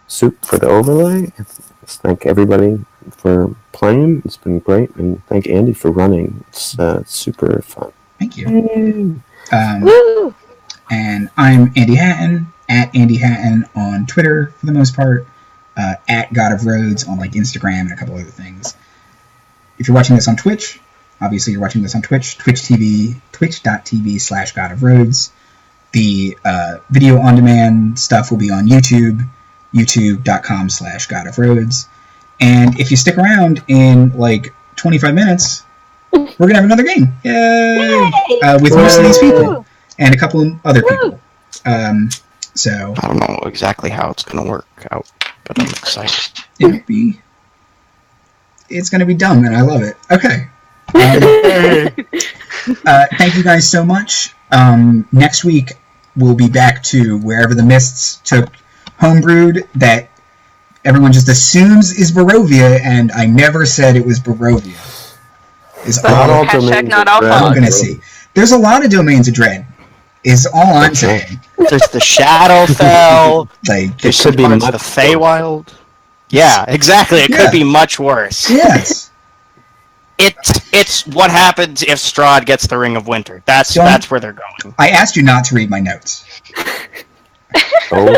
Soup for the overlay. Thank everybody for playing. It's been great. And thank Andy for running. It's super fun. Thank you. Woo! And I'm Andy Hatton, at Andy Hatton on Twitter for the most part, at God of Roads on Instagram and a couple other things. If you're watching this on Twitch, obviously you're watching this on Twitch, twitch.tv/God of Roads. The video on demand stuff will be on YouTube, youtube.com/godofroads. And if you stick around in like 25 minutes, we're going to have another game. Yay! With most of these people and a couple of other people. So I don't know exactly how it's going to work out, but I'm excited. It's going to be dumb, and I love it. Okay. Thank you guys so much. Next week, we'll be back to wherever the mists took homebrewed that everyone just assumes is Barovia, and I never said it was Barovia. Not all I'm going to see. There's a lot of domains of dread. Is all I'm saying. There's the Shadowfell. Like, there should be the Feywild. Yeah, exactly. It could be much worse. Yes. It's what happens if Strahd gets the Ring of Winter. That's where they're going. I asked you not to read my notes. Okay.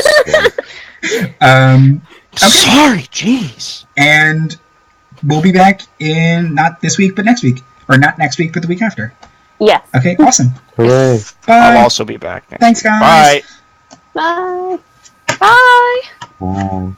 Sorry, jeez. And we'll be back in not this week, but next week, or not next week, but the week after. Yes. Okay. Awesome. Hooray. Bye. I'll also be back. Thanks, guys. Bye. Bye. Bye. Bye.